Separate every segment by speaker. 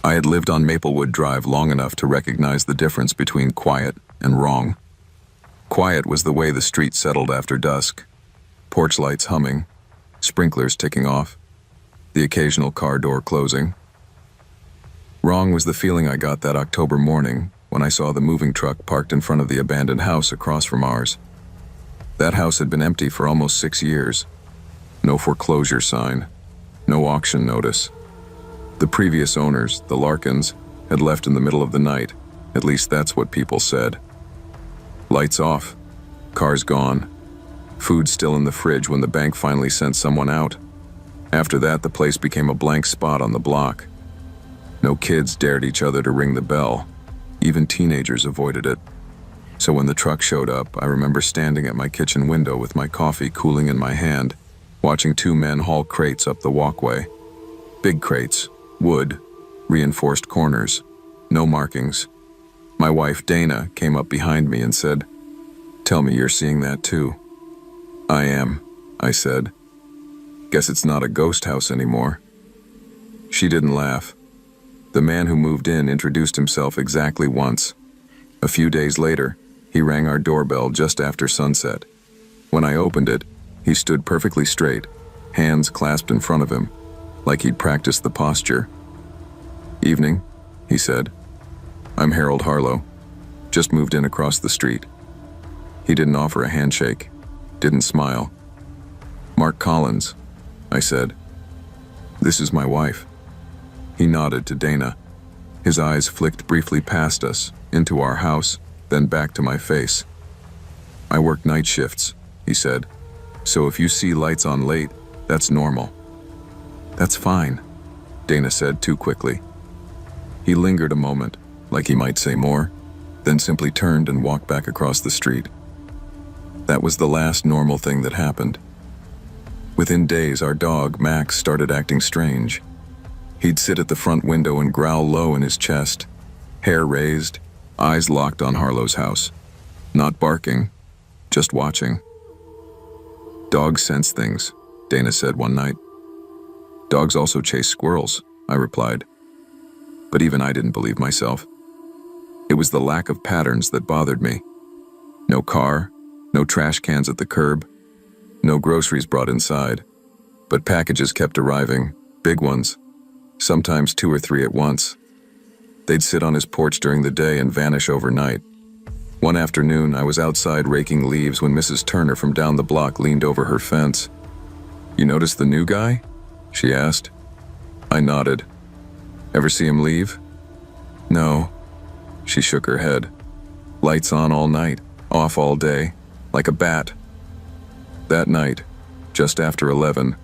Speaker 1: I had lived on Maplewood Drive long enough to recognize the difference between quiet and wrong. Quiet was the way the street settled after dusk. Porch lights humming, sprinklers ticking off, the occasional car door closing. Wrong was the feeling I got that October morning when I saw the moving truck parked in front of the abandoned house across from ours. That house had been empty for almost 6 years. No foreclosure sign, no auction notice. The previous owners, the Larkins, had left in the middle of the night. At least that's what people said. Lights off, cars gone, food still in the fridge when the bank finally sent someone out. After that, the place became a blank spot on the block. No kids dared each other to ring the bell. Even teenagers avoided it. So when the truck showed up, I remember standing at my kitchen window with my coffee cooling in my hand, watching 2 men haul crates up the walkway. Big crates, wood, reinforced corners, no markings. My wife, Dana, came up behind me and said, "Tell me you're seeing that too." "I am," I said. "Guess it's not a ghost house anymore." She didn't laugh. The man who moved in introduced himself exactly once. A few days later, he rang our doorbell just after sunset. When I opened it, he stood perfectly straight, hands clasped in front of him, like he'd practiced the posture. "Evening," he said. "I'm Harold Harlow. Just moved in across the street." He didn't offer a handshake, didn't smile. "Mark Collins," I said. "This is my wife." He nodded to Dana. His eyes flicked briefly past us, into our house, then back to my face. "I work night shifts," he said. "So if you see lights on late, that's normal." "That's fine," Dana said too quickly. He lingered a moment, like he might say more, then simply turned and walked back across the street. That was the last normal thing that happened. Within days, our dog, Max, started acting strange. He'd sit at the front window and growl low in his chest, hair raised, eyes locked on Harlow's house. Not barking, just watching. "Dogs sense things," Dana said one night. "Dogs also chase squirrels," I replied. But even I didn't believe myself. It was the lack of patterns that bothered me. No car, no trash cans at the curb, no groceries brought inside, but packages kept arriving, big ones, sometimes 2 or 3 at once. They'd sit on his porch during the day and vanish overnight. One afternoon, I was outside raking leaves when Mrs. Turner from down the block leaned over her fence. "You notice the new guy?" she asked. I nodded. "Ever see him leave?" "No." She shook her head. "Lights on all night, off all day, like a bat." That night, just after 11,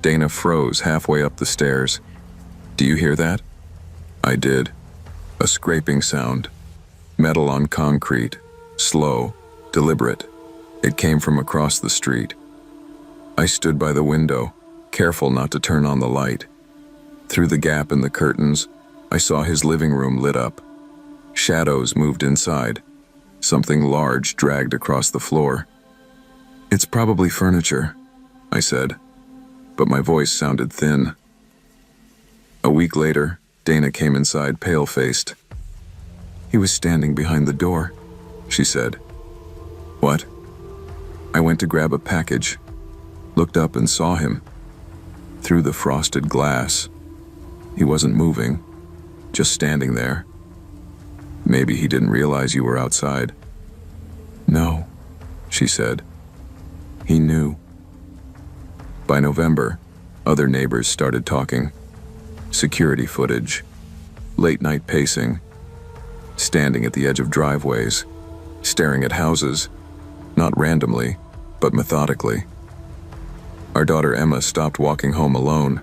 Speaker 1: Dana froze halfway up the stairs. "Do you hear that?" I did. A scraping sound. Metal on concrete. Slow, deliberate. It came from across the street. I stood by the window, careful not to turn on the light. Through the gap in the curtains, I saw his living room lit up. Shadows moved inside. Something large dragged across the floor. "It's probably furniture," I said, but my voice sounded thin. A week later, Dana came inside pale-faced. "He was standing behind the door," she said. "What?" I went to grab a package, looked up and saw him. Through the frosted glass. He wasn't moving, just standing there. "Maybe he didn't realize you were outside." "No," she said. "He knew." By November, other neighbors started talking. Security footage, late-night pacing, standing at the edge of driveways, staring at houses, not randomly, but methodically. Our daughter Emma stopped walking home alone.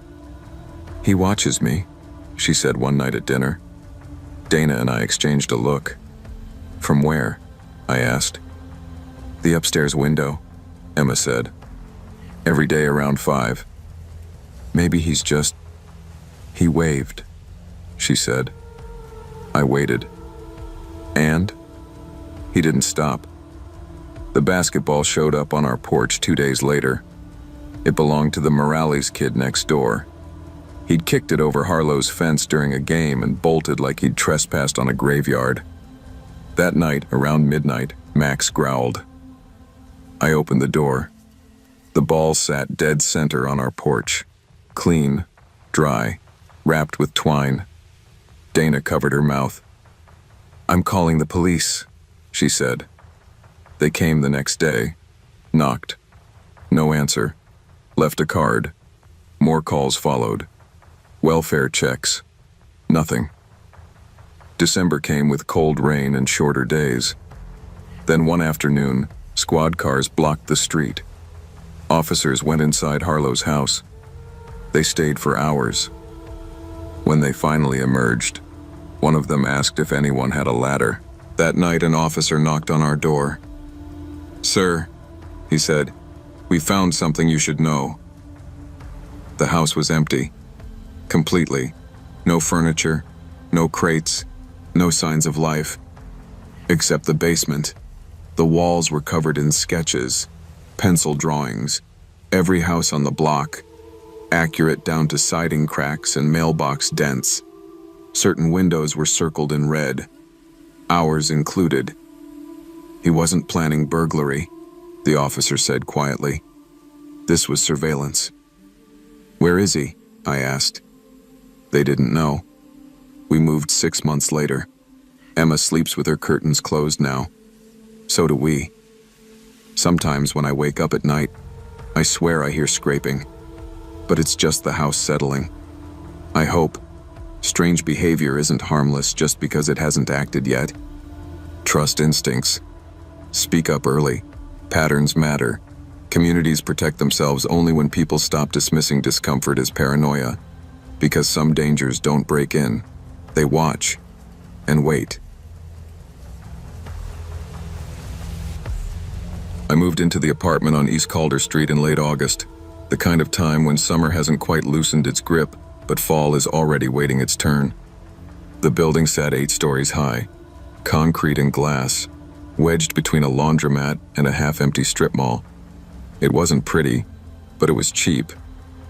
Speaker 1: "He watches me," she said one night at dinner. Dana and I exchanged a look. "From where?" I asked. "The upstairs window," Emma said. "Every day around 5. Maybe he's just..." "He waved," she said. I waited. And? He didn't stop. The basketball showed up on our porch 2 days later. It belonged to the Morales kid next door. He'd kicked it over Harlow's fence during a game and bolted like he'd trespassed on a graveyard. That night, around midnight, Max growled. I opened the door. The ball sat dead center on our porch. Clean, dry, wrapped with twine. Dana covered her mouth. I'm calling the police, she said. They came the next day. Knocked. No answer. Left a card. More calls followed. Welfare checks. Nothing. December came with cold rain and shorter days. Then one afternoon, squad cars blocked the street. Officers went inside Harlow's house. They stayed for hours. When they finally emerged, one of them asked if anyone had a ladder. That night, an officer knocked on our door. Sir, he said, we found something you should know. The house was empty. Completely. No furniture, no crates, no signs of life. Except the basement. The walls were covered in sketches, pencil drawings, every house on the block, accurate down to siding cracks and mailbox dents. Certain windows were circled in red, ours included. He wasn't planning burglary, the officer said quietly. This was surveillance. Where is he? I asked. They didn't know. We moved 6 months later. Emma sleeps with her curtains closed now. So do we. Sometimes when I wake up at night, I swear I hear scraping. But it's just the house settling. I hope. Strange behavior isn't harmless just because it hasn't acted yet. Trust instincts. Speak up early. Patterns matter. Communities protect themselves only when people stop dismissing discomfort as paranoia. Because some dangers don't break in. They watch and wait. I moved into the apartment on East Calder Street in late August, the kind of time when summer hasn't quite loosened its grip, but fall is already waiting its turn. The building sat 8 stories high, concrete and glass, wedged between a laundromat and a half-empty strip mall. It wasn't pretty, but it was cheap,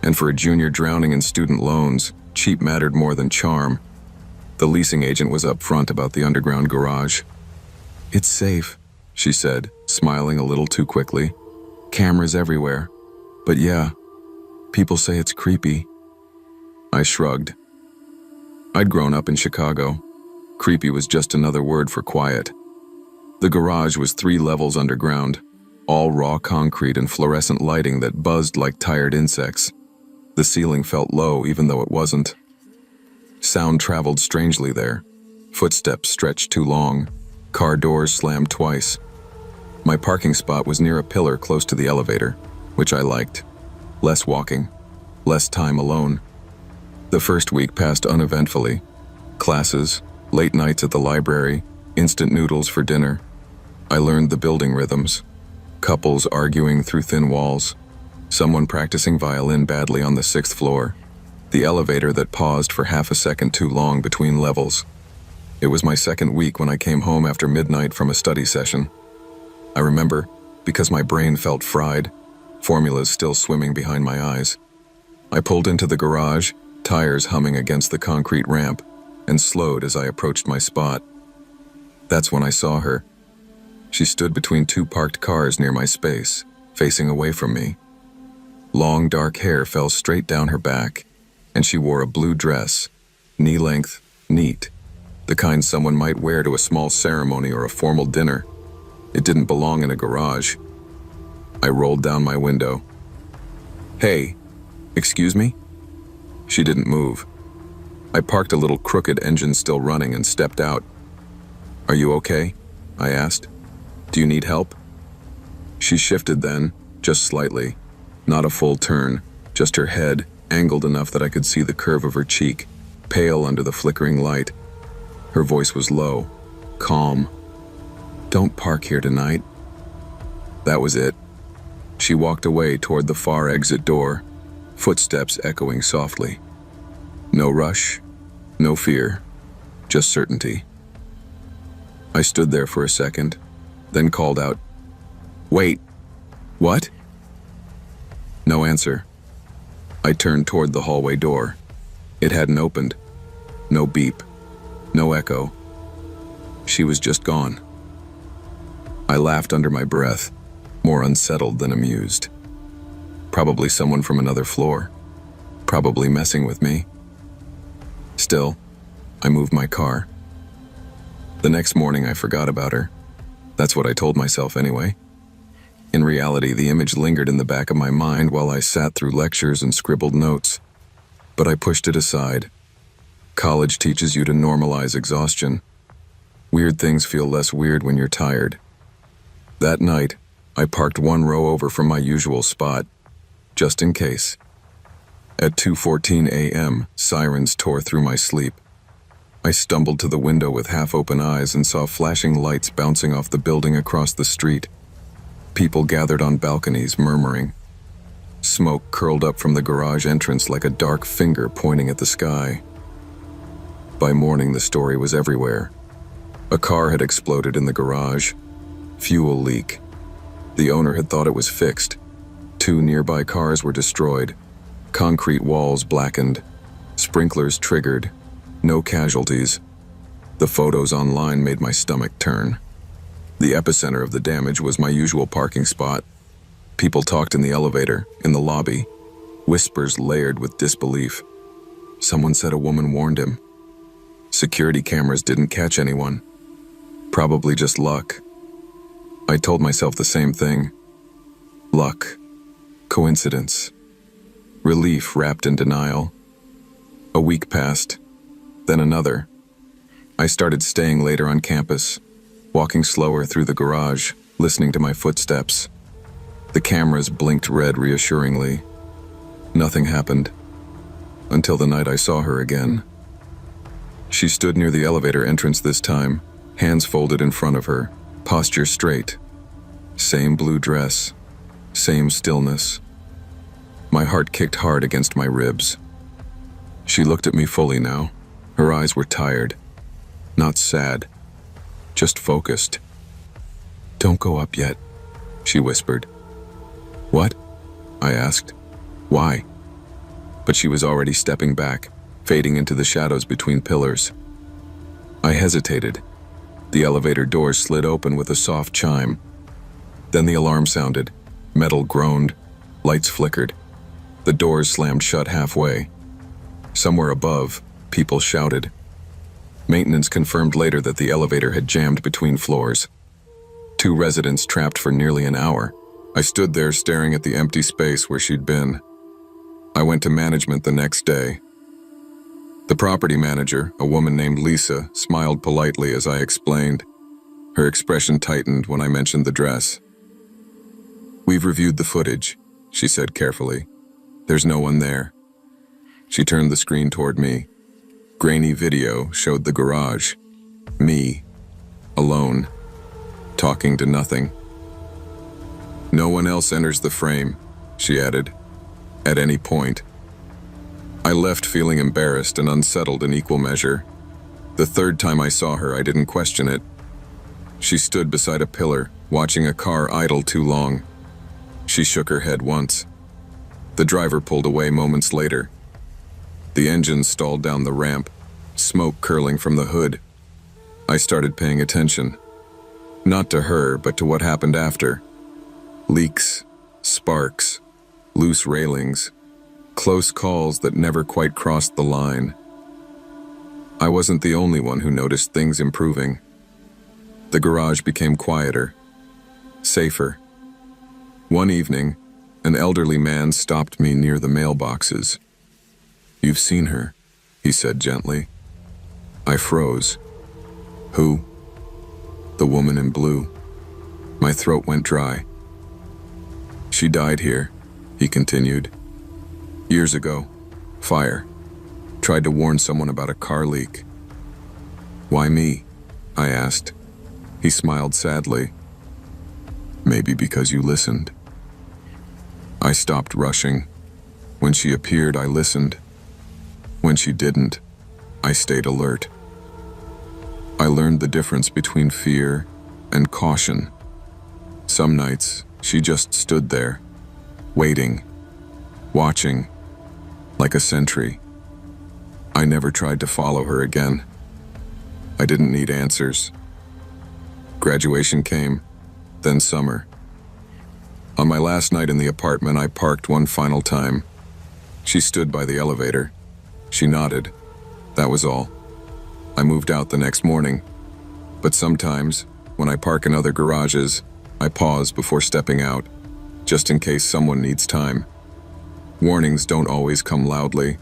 Speaker 1: and for a junior drowning in student loans, cheap mattered more than charm. The leasing agent was upfront about the underground garage. It's safe, she said, smiling a little too quickly. Cameras everywhere. But yeah, people say it's creepy. I shrugged. I'd grown up in Chicago. Creepy was just another word for quiet. The garage was 3 levels underground, all raw concrete and fluorescent lighting that buzzed like tired insects. The ceiling felt low even though it wasn't. Sound traveled strangely there. Footsteps stretched too long. Car doors slammed twice. My parking spot was near a pillar close to the elevator, which I liked. Less walking, less time alone. The first week passed uneventfully. Classes, late nights at the library, instant noodles for dinner. I learned the building rhythms. Couples arguing through thin walls. Someone practicing violin badly on the 6th floor. The elevator that paused for half a second too long between levels. It was my second week when I came home after midnight from a study session. I remember, because my brain felt fried, formulas still swimming behind my eyes. I pulled into the garage, tires humming against the concrete ramp, and slowed as I approached my spot. That's when I saw her. She stood between 2 parked cars near my space, facing away from me. Long dark hair fell straight down her back, and she wore a blue dress, knee-length, neat, the kind someone might wear to a small ceremony or a formal dinner. It didn't belong in a garage. I rolled down my window. Hey, excuse me? She didn't move. I parked a little crooked engine still running and stepped out. Are you okay? I asked. Do you need help? She shifted then, just slightly. Not a full turn, just her head, angled enough that I could see the curve of her cheek, pale under the flickering light. Her voice was low, calm. Don't park here tonight. That was it. She walked away toward the far exit door, footsteps echoing softly. No rush, no fear, just certainty. I stood there for a second, then called out, "Wait, what?" No answer. I turned toward the hallway door. It hadn't opened. No beep. No echo. She was just gone. I laughed under my breath, more unsettled than amused. Probably someone from another floor. Probably messing with me. Still, I moved my car. The next morning I forgot about her. That's what I told myself anyway. In reality, the image lingered in the back of my mind while I sat through lectures and scribbled notes. But I pushed it aside. College teaches you to normalize exhaustion. Weird things feel less weird when you're tired. That night, I parked one row over from my usual spot, just in case. At 2:14 a.m., sirens tore through my sleep. I stumbled to the window with half-open eyes and saw flashing lights bouncing off the building across the street. People gathered on balconies, murmuring. Smoke curled up from the garage entrance like a dark finger pointing at the sky. By morning, the story was everywhere. A car had exploded in the garage. Fuel leak. The owner had thought it was fixed. 2 nearby cars were destroyed. Concrete walls blackened. Sprinklers triggered. No casualties. The photos online made my stomach turn. The epicenter of the damage was my usual parking spot. People talked in the elevator, in the lobby. Whispers layered with disbelief. Someone said a woman warned him. Security cameras didn't catch anyone. Probably just luck. I told myself the same thing. Luck. Coincidence. Relief wrapped in denial. A week passed, then another. I started staying later on campus, walking slower through the garage, listening to my footsteps. The cameras blinked red reassuringly. Nothing happened. Until the night I saw her again. She stood near the elevator entrance this time, hands folded in front of her, posture straight. Same blue dress, same stillness. My heart kicked hard against my ribs. She looked at me fully now. Her eyes were tired. Not sad. Just focused. "Don't go up yet," she whispered. "What?" I asked. "Why?" But she was already stepping back, fading into the shadows between pillars. I hesitated. The elevator doors slid open with a soft chime. Then the alarm sounded. Metal groaned. Lights flickered. The doors slammed shut halfway. Somewhere above, people shouted. Maintenance confirmed later that the elevator had jammed between floors. 2 residents trapped for nearly an hour. I stood there staring at the empty space where she'd been. I went to management the next day. The property manager, a woman named Lisa, smiled politely as I explained. Her expression tightened when I mentioned the dress. "We've reviewed the footage," she said carefully. "There's no one there." She turned the screen toward me. Grainy video showed the garage. Me, alone, talking to nothing. "No one else enters the frame," she added, "at any point." I left feeling embarrassed and unsettled in equal measure. The third time I saw her, I didn't question it. She stood beside a pillar, watching a car idle too long. She shook her head once. The driver pulled away moments later. The engine stalled down the ramp, smoke curling from the hood. I started paying attention. Not to her, but to what happened after. Leaks, sparks, loose railings, close calls that never quite crossed the line. I wasn't the only one who noticed things improving. The garage became quieter, safer. One evening, an elderly man stopped me near the mailboxes. "You've seen her," he said gently. I froze. "Who?" "The woman in blue." My throat went dry. "She died here," he continued. "Years ago. Fire. Tried to warn someone about a car leak." "Why me?" I asked. He smiled sadly. "Maybe because you listened." I stopped rushing. When she appeared, I listened. When she didn't, I stayed alert. I learned the difference between fear and caution. Some nights, she just stood there, waiting, watching, like a sentry. I never tried to follow her again. I didn't need answers. Graduation came, then summer. On my last night in the apartment, I parked one final time. She stood by the elevator. She nodded. That was all. I moved out the next morning. But sometimes, when I park in other garages, I pause before stepping out, just in case someone needs time. Warnings don't always come loudly,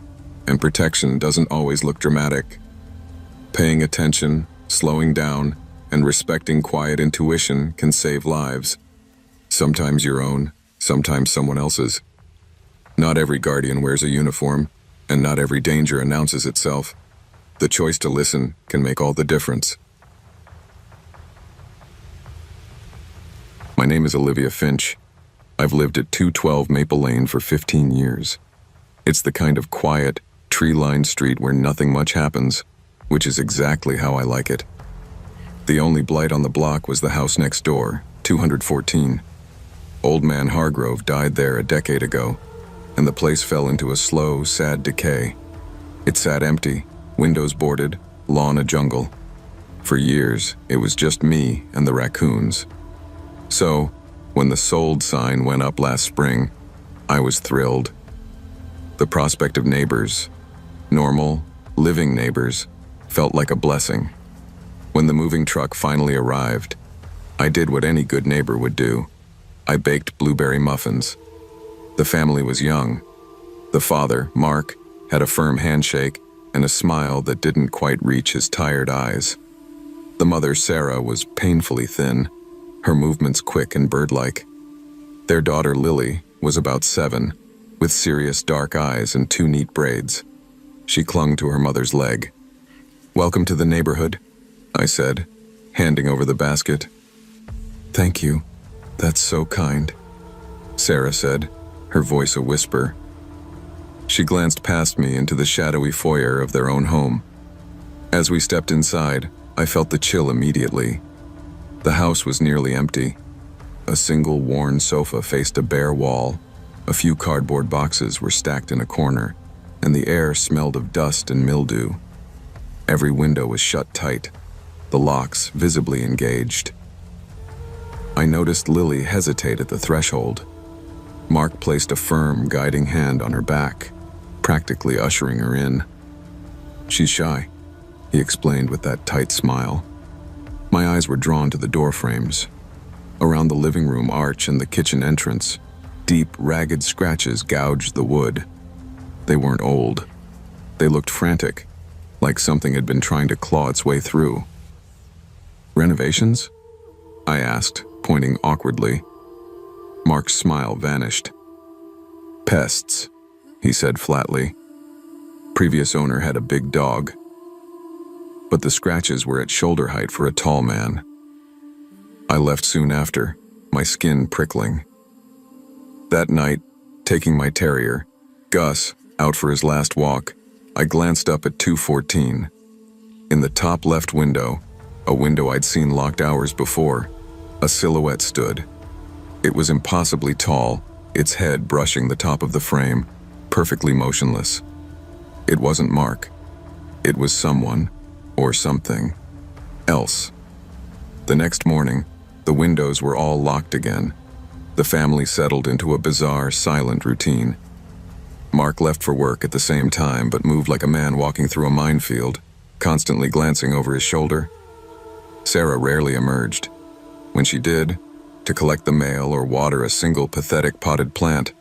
Speaker 1: and protection doesn't always look dramatic. Paying attention, slowing down, and respecting quiet intuition can save lives. Sometimes your own, sometimes someone else's. Not every guardian wears a uniform, and not every danger announces itself. The choice to listen can make all the difference. My name is Olivia Finch. I've lived at 212 Maple Lane for 15 years. It's the kind of quiet, tree-lined street where nothing much happens, which is exactly how I like it. The only blight on the block was the house next door, 214. Old man Hargrove died there a decade ago, and the place fell into a slow, sad decay. It sat empty, windows boarded, lawn a jungle. For years, it was just me and the raccoons. So, when the sold sign went up last spring, I was thrilled. The prospect of neighbors, normal, living neighbors, felt like a blessing. When the moving truck finally arrived, I did what any good neighbor would do. I baked blueberry muffins. The family was young. The father, Mark, had a firm handshake and a smile that didn't quite reach his tired eyes. The mother, Sarah, was painfully thin, her movements quick and bird-like. Their daughter, Lily, was about 7, with serious dark eyes and 2 neat braids. She clung to her mother's leg. "Welcome to the neighborhood," I said, handing over the basket. "Thank you. That's so kind," Sarah said, her voice a whisper. She glanced past me into the shadowy foyer of their own home. As we stepped inside, I felt the chill immediately. The house was nearly empty. A single worn sofa faced a bare wall. A few cardboard boxes were stacked in a corner, and the air smelled of dust and mildew. Every window was shut tight, the locks visibly engaged. I noticed Lily hesitate at the threshold. Mark placed a firm, guiding hand on her back, practically ushering her in. "She's shy," he explained with that tight smile. My eyes were drawn to the door frames. Around the living room arch and the kitchen entrance, deep, ragged scratches gouged the wood. They weren't old. They looked frantic, like something had been trying to claw its way through. "Renovations?" I asked, pointing awkwardly. Mark's smile vanished. "Pests," he said flatly. Previous owner had a big dog. But the scratches were at shoulder height for a tall man. I left soon after, my skin prickling. That night, taking my terrier, Gus, out for his last walk, I glanced up at 214. In the top left window, a window I'd seen locked hours before, a silhouette stood. It was impossibly tall, its head brushing the top of the frame, perfectly motionless. It wasn't Mark. It was someone, or something, else. The next morning, the windows were all locked again. The family settled into a bizarre, silent routine. Mark left for work at the same time, but moved like a man walking through a minefield, constantly glancing over his shoulder. Sarah rarely emerged. When she did, to collect the mail or water a single pathetic potted plant,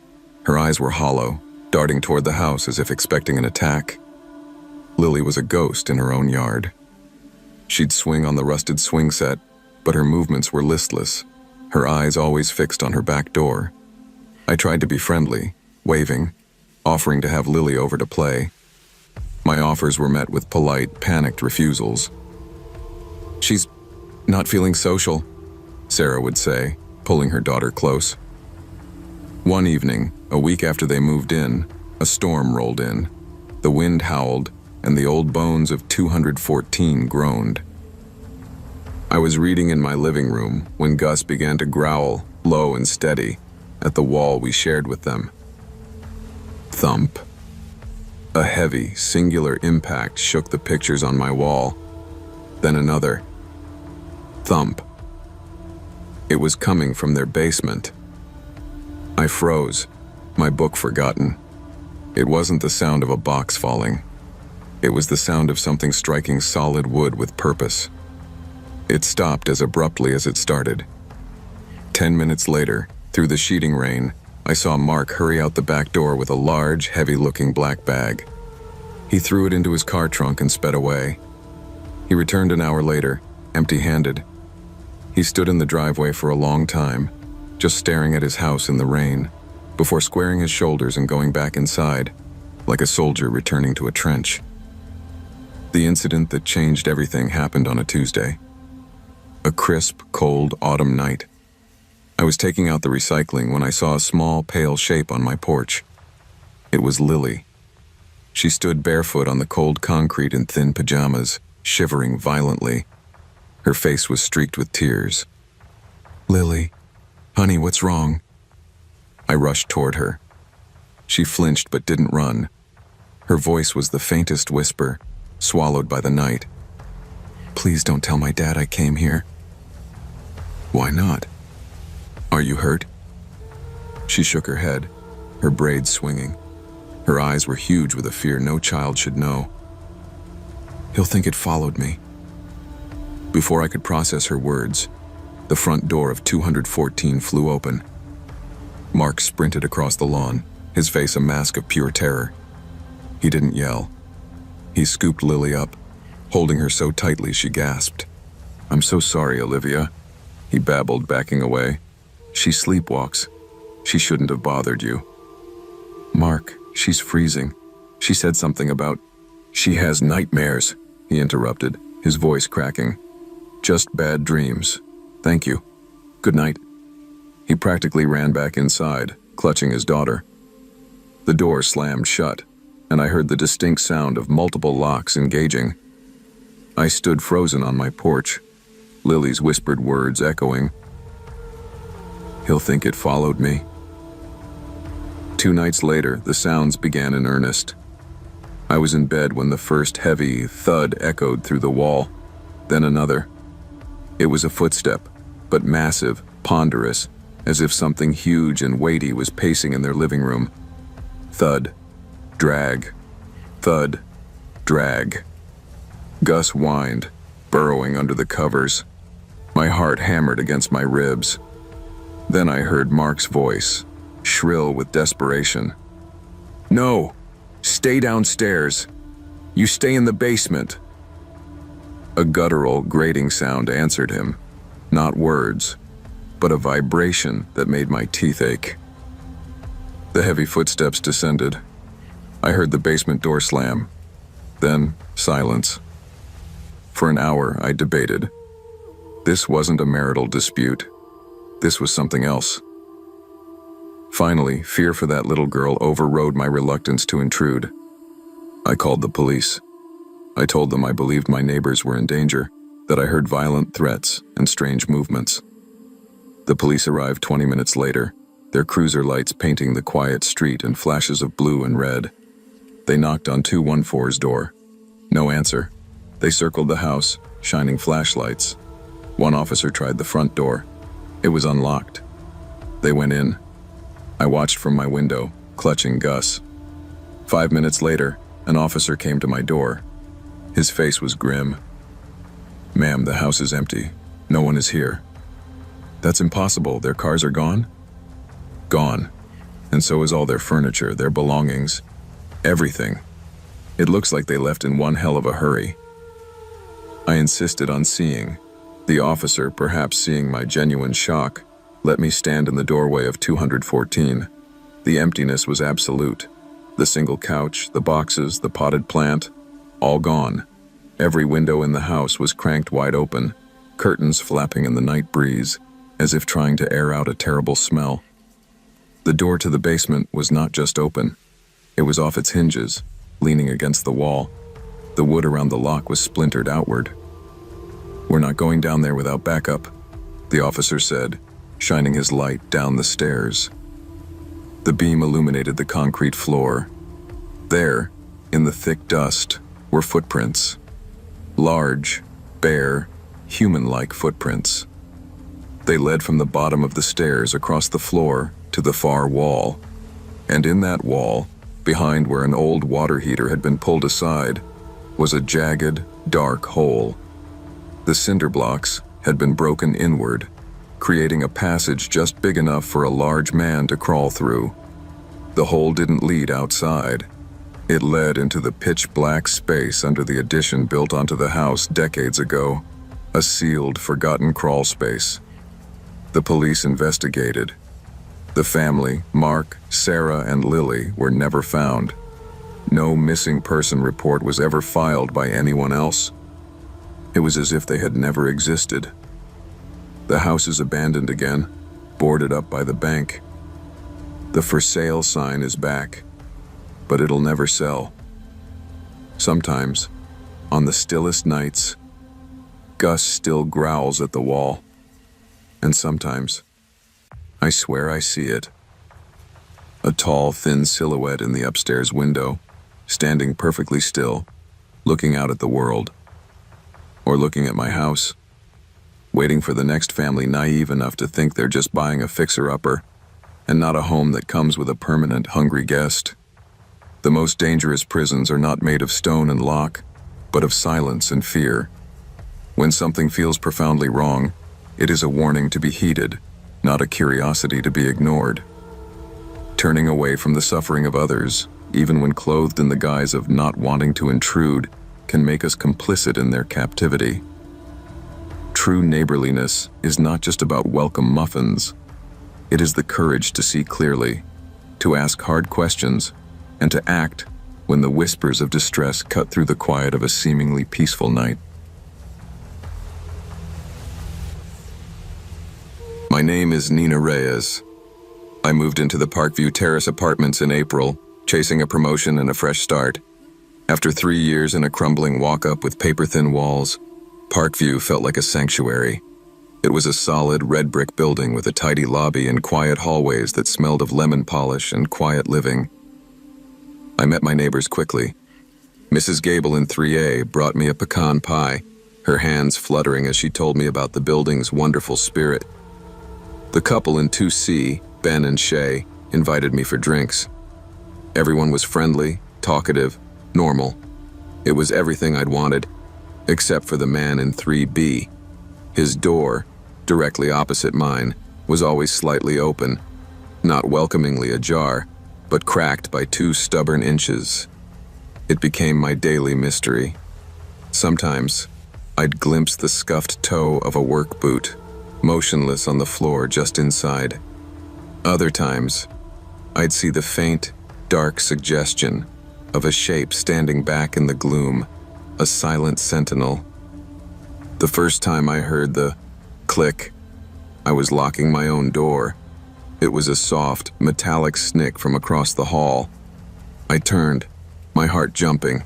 Speaker 1: her eyes were hollow, darting toward the house as if expecting an attack. Lily was a ghost in her own yard. She'd swing on the rusted swing set, but her movements were listless, her eyes always fixed on her back door. I tried to be friendly, waving, offering to have Lily over to play. My offers were met with polite, panicked refusals. "She's not feeling social," Sarah would say, pulling her daughter close. One evening, a week after they moved in, a storm rolled in. The wind howled, and the old bones of 214 groaned. I was reading in my living room when Gus began to growl, low and steady, at the wall we shared with them. Thump. A heavy, singular impact shook the pictures on my wall. Then another. Thump. It was coming from their basement. I froze, my book forgotten. It wasn't the sound of a box falling. It was the sound of something striking solid wood with purpose. It stopped as abruptly as it started. 10 minutes later, through the sheeting rain, I saw Mark hurry out the back door with a large, heavy-looking black bag. He threw it into his car trunk and sped away. He returned an hour later, empty-handed. He stood in the driveway for a long time, just staring at his house in the rain, before squaring his shoulders and going back inside, like a soldier returning to a trench. The incident that changed everything happened on a Tuesday. A crisp, cold autumn night. I was taking out the recycling when I saw a small, pale shape on my porch. It was Lily. She stood barefoot on the cold concrete in thin pajamas, shivering violently. Her face was streaked with tears. "Lily, honey, what's wrong?" I rushed toward her. She flinched but didn't run. Her voice was the faintest whisper, swallowed by the night. "Please don't tell my dad I came here." "Why not? Are you hurt?" She shook her head, her braids swinging. Her eyes were huge with a fear no child should know. "He'll think it followed me." Before I could process her words, the front door of 214 flew open. Mark sprinted across the lawn, his face a mask of pure terror. He didn't yell. He scooped Lily up, holding her so tightly she gasped. "I'm so sorry, Olivia," he babbled, backing away. "She sleepwalks. She shouldn't have bothered you." "Mark, she's freezing. She said something about—" "She has nightmares," he interrupted, his voice cracking. "Just bad dreams. Thank you. Good night." He practically ran back inside, clutching his daughter. The door slammed shut, and I heard the distinct sound of multiple locks engaging. I stood frozen on my porch, Lily's whispered words echoing. "He'll think it followed me." 2 nights later, the sounds began in earnest. I was in bed when the first heavy thud echoed through the wall, then another. It was a footstep, but massive, ponderous, as if something huge and weighty was pacing in their living room. Thud, drag, thud, drag. Gus whined, burrowing under the covers. My heart hammered against my ribs. Then I heard Mark's voice, shrill with desperation. "No! Stay downstairs! You stay in the basement!" A guttural, grating sound answered him. Not words, but a vibration that made my teeth ache. The heavy footsteps descended. I heard the basement door slam. Then, silence. For an hour, I debated. This wasn't a marital dispute. This was something else. Finally, fear for that little girl overrode my reluctance to intrude. I called the police. I told them I believed my neighbors were in danger, that I heard violent threats and strange movements. The police arrived 20 minutes later, their cruiser lights painting the quiet street in flashes of blue and red. They knocked on 214's door. No answer. They circled the house, shining flashlights. One officer tried the front door. It was unlocked. They went in. I watched from my window, clutching Gus. 5 minutes later, an officer came to my door. His face was grim. "Ma'am, the house is empty. No one is here." "That's impossible. Their cars are gone?" "Gone. And so is all their furniture, their belongings. Everything. It looks like they left in one hell of a hurry." I insisted on seeing. The officer, perhaps seeing my genuine shock, let me stand in the doorway of 214. The emptiness was absolute. The single couch, the boxes, the potted plant, all gone. Every window in the house was cranked wide open, curtains flapping in the night breeze, as if trying to air out a terrible smell. The door to the basement was not just open. It was off its hinges, leaning against the wall. The wood around the lock was splintered outward. "We're not going down there without backup," the officer said, shining his light down the stairs. The beam illuminated the concrete floor. There, In the thick dust were footprints. Large, bare, human-like footprints. They led from the bottom of the stairs across the floor to the far wall. And in that wall, behind where an old water heater had been pulled aside, was a jagged, dark hole. The cinder blocks had been broken inward, creating a passage just big enough for a large man to crawl through. The hole didn't lead outside. It led into the pitch-black space under the addition built onto the house decades ago, a sealed, forgotten crawl space. The police investigated. The family, Mark, Sarah, and Lily, were never found. No missing person report was ever filed by anyone else. It was as if they had never existed. The house is abandoned again, boarded up by the bank. The for sale sign is back, but it'll never sell. Sometimes, on the stillest nights, Gus still growls at the wall. And sometimes, I swear I see it. A tall, thin silhouette in the upstairs window, standing perfectly still, looking out at the world. Or looking at my house, waiting for the next family naive enough to think they're just buying a fixer-upper, and not a home that comes with a permanent hungry guest. The most dangerous prisons are not made of stone and lock, but of silence and fear. When something feels profoundly wrong, it is a warning to be heeded, not a curiosity to be ignored. Turning away from the suffering of others, even when clothed in the guise of not wanting to intrude, can make us complicit in their captivity. True neighborliness is not just about welcome muffins. It is the courage to see clearly, to ask hard questions, and to act when the whispers of distress cut through the quiet of a seemingly peaceful night. My name is Nina Reyes. I moved into the Parkview Terrace apartments in April, chasing a promotion and a fresh start. After 3 years in a crumbling walk-up with paper-thin walls, Parkview felt like a sanctuary. It was a solid red brick building with a tidy lobby and quiet hallways that smelled of lemon polish and quiet living. I met my neighbors quickly. Mrs. Gable in 3A brought me a pecan pie, her hands fluttering as she told me about the building's wonderful spirit. The couple in 2C, Ben and Shay, invited me for drinks. Everyone was friendly, talkative, normal. It was everything I'd wanted, except for the man in 3B. His door, directly opposite mine, was always slightly open, not welcomingly ajar, but cracked by 2 stubborn inches. It became my daily mystery. Sometimes, I'd glimpse the scuffed toe of a work boot, motionless on the floor just inside. Other times, I'd see the faint, dark suggestion of a shape standing back in the gloom, a silent sentinel. The first time I heard the click, I was locking my own door. It was a soft, metallic snick from across the hall. I turned, my heart jumping.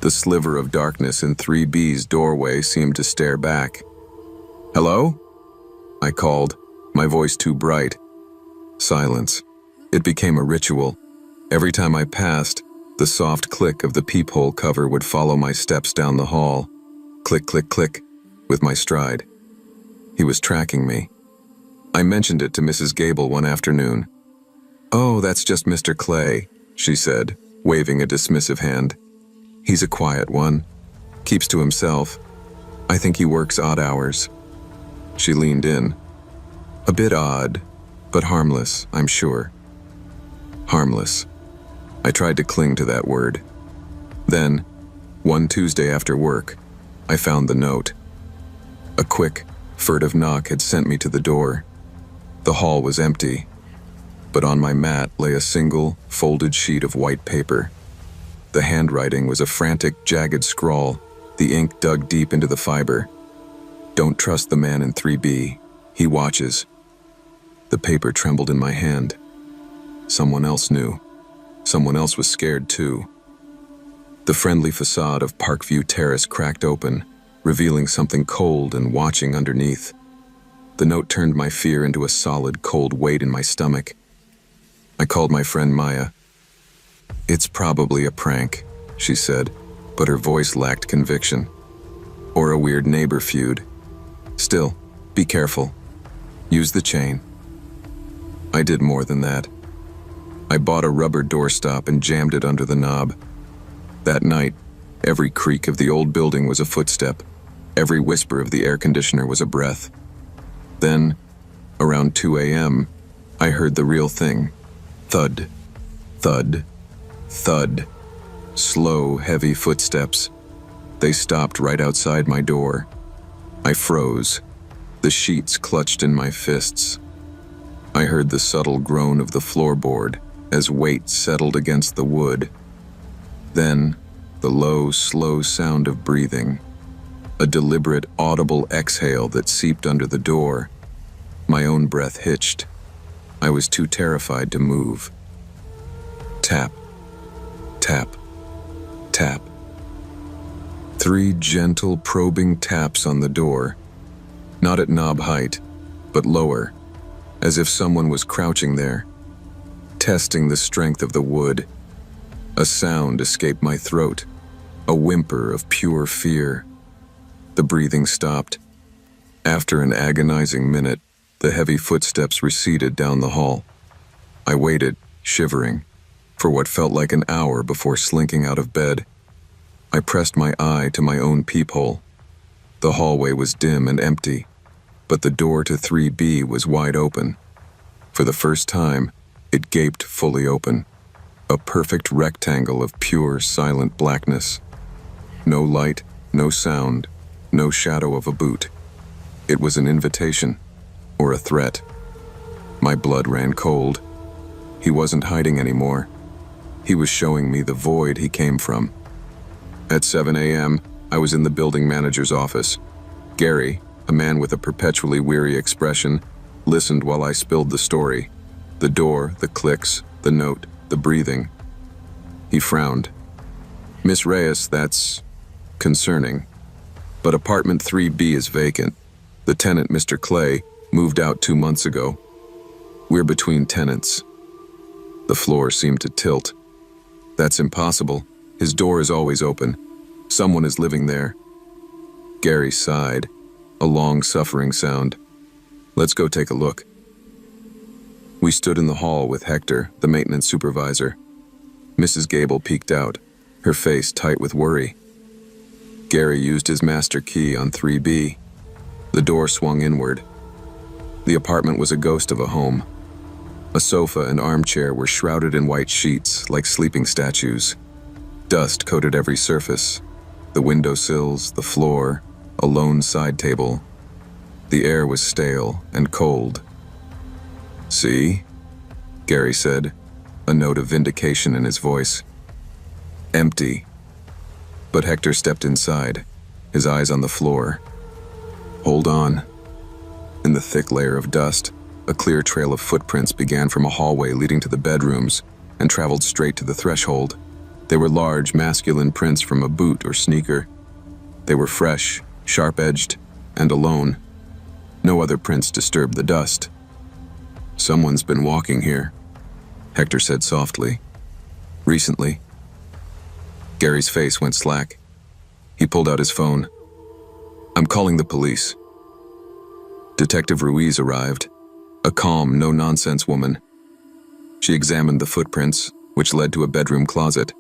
Speaker 1: The sliver of darkness in 3B's doorway seemed to stare back. "Hello?" I called, my voice too bright. Silence. It became a ritual. Every time I passed, the soft click of the peephole cover would follow my steps down the hall. Click, click, click, with my stride. He was tracking me. I mentioned it to Mrs. Gable one afternoon. "Oh, that's just Mr. Clay," she said, waving a dismissive hand. "He's a quiet one. Keeps to himself. I think he works odd hours." She leaned in. "A bit odd, but harmless, I'm sure." Harmless. I tried to cling to that word. Then, one Tuesday after work, I found the note. A quick, furtive knock had sent me to the door. The hall was empty, but on my mat lay a single, folded sheet of white paper. The handwriting was a frantic, jagged scrawl, the ink dug deep into the fiber. "Don't trust the man in 3B. He watches." The paper trembled in my hand. Someone else knew. Someone else was scared too. The friendly facade of Parkview Terrace cracked open, revealing something cold and watching underneath. The note turned my fear into a solid, cold weight in my stomach. I called my friend Maya. "It's probably a prank," she said, but her voice lacked conviction. Or a weird neighbor feud. Still, be careful. Use the chain. I did more than that. I bought a rubber doorstop and jammed it under the knob. That night, every creak of the old building was a footstep. Every whisper of the air conditioner was a breath. Then, around 2 a.m., I heard the real thing. Thud, thud, thud. Slow, heavy footsteps. They stopped right outside my door. I froze. The sheets clutched in my fists. I heard the subtle groan of the floorboard as weight settled against the wood. Then, the low, slow sound of breathing. A deliberate, audible exhale that seeped under the door. My own breath hitched. I was too terrified to move. Tap, tap, tap. 3 gentle, probing taps on the door. Not at knob height, but lower, as if someone was crouching there, testing the strength of the wood. A sound escaped my throat, a whimper of pure fear. The breathing stopped. After an agonizing minute, the heavy footsteps receded down the hall. I waited, shivering, for what felt like an hour before slinking out of bed. I pressed my eye to my own peephole. The hallway was dim and empty, but the door to 3B was wide open. For the first time, it gaped fully open, a perfect rectangle of pure, silent blackness. No light, no sound, no shadow of a boot. It was an invitation, or a threat. My blood ran cold. He wasn't hiding anymore. He was showing me the void he came from. At 7 a.m., I was in the building manager's office. Gary, a man with a perpetually weary expression, listened while I spilled the story. The door, the clicks, the note, the breathing. He frowned. "Miss Reyes, that's concerning. But apartment 3B is vacant. The tenant, Mr. Clay, moved out 2 months ago. We're between tenants." The floor seemed to tilt. "That's impossible. His door is always open. Someone is living there." Gary sighed, a long, suffering sound. "Let's go take a look." We stood in the hall with Hector, the maintenance supervisor. Mrs. Gable peeked out, her face tight with worry. Gary used his master key on 3B. The door swung inward. The apartment was a ghost of a home. A sofa and armchair were shrouded in white sheets like sleeping statues. Dust coated every surface, the windowsills, the floor, a lone side table. The air was stale and cold. "See?" Gary said, a note of vindication in his voice. "Empty." But Hector stepped inside, his eyes on the floor. "Hold on." In the thick layer of dust, a clear trail of footprints began from a hallway leading to the bedrooms and traveled straight to the threshold. They were large, masculine prints from a boot or sneaker. They were fresh, sharp-edged, and alone. No other prints disturbed the dust. "Someone's been walking here," Hector said softly. "Recently." Gary's face went slack. He pulled out his phone. "I'm calling the police." Detective Ruiz arrived, a calm, no-nonsense woman. She examined the footprints, which led to a bedroom closet.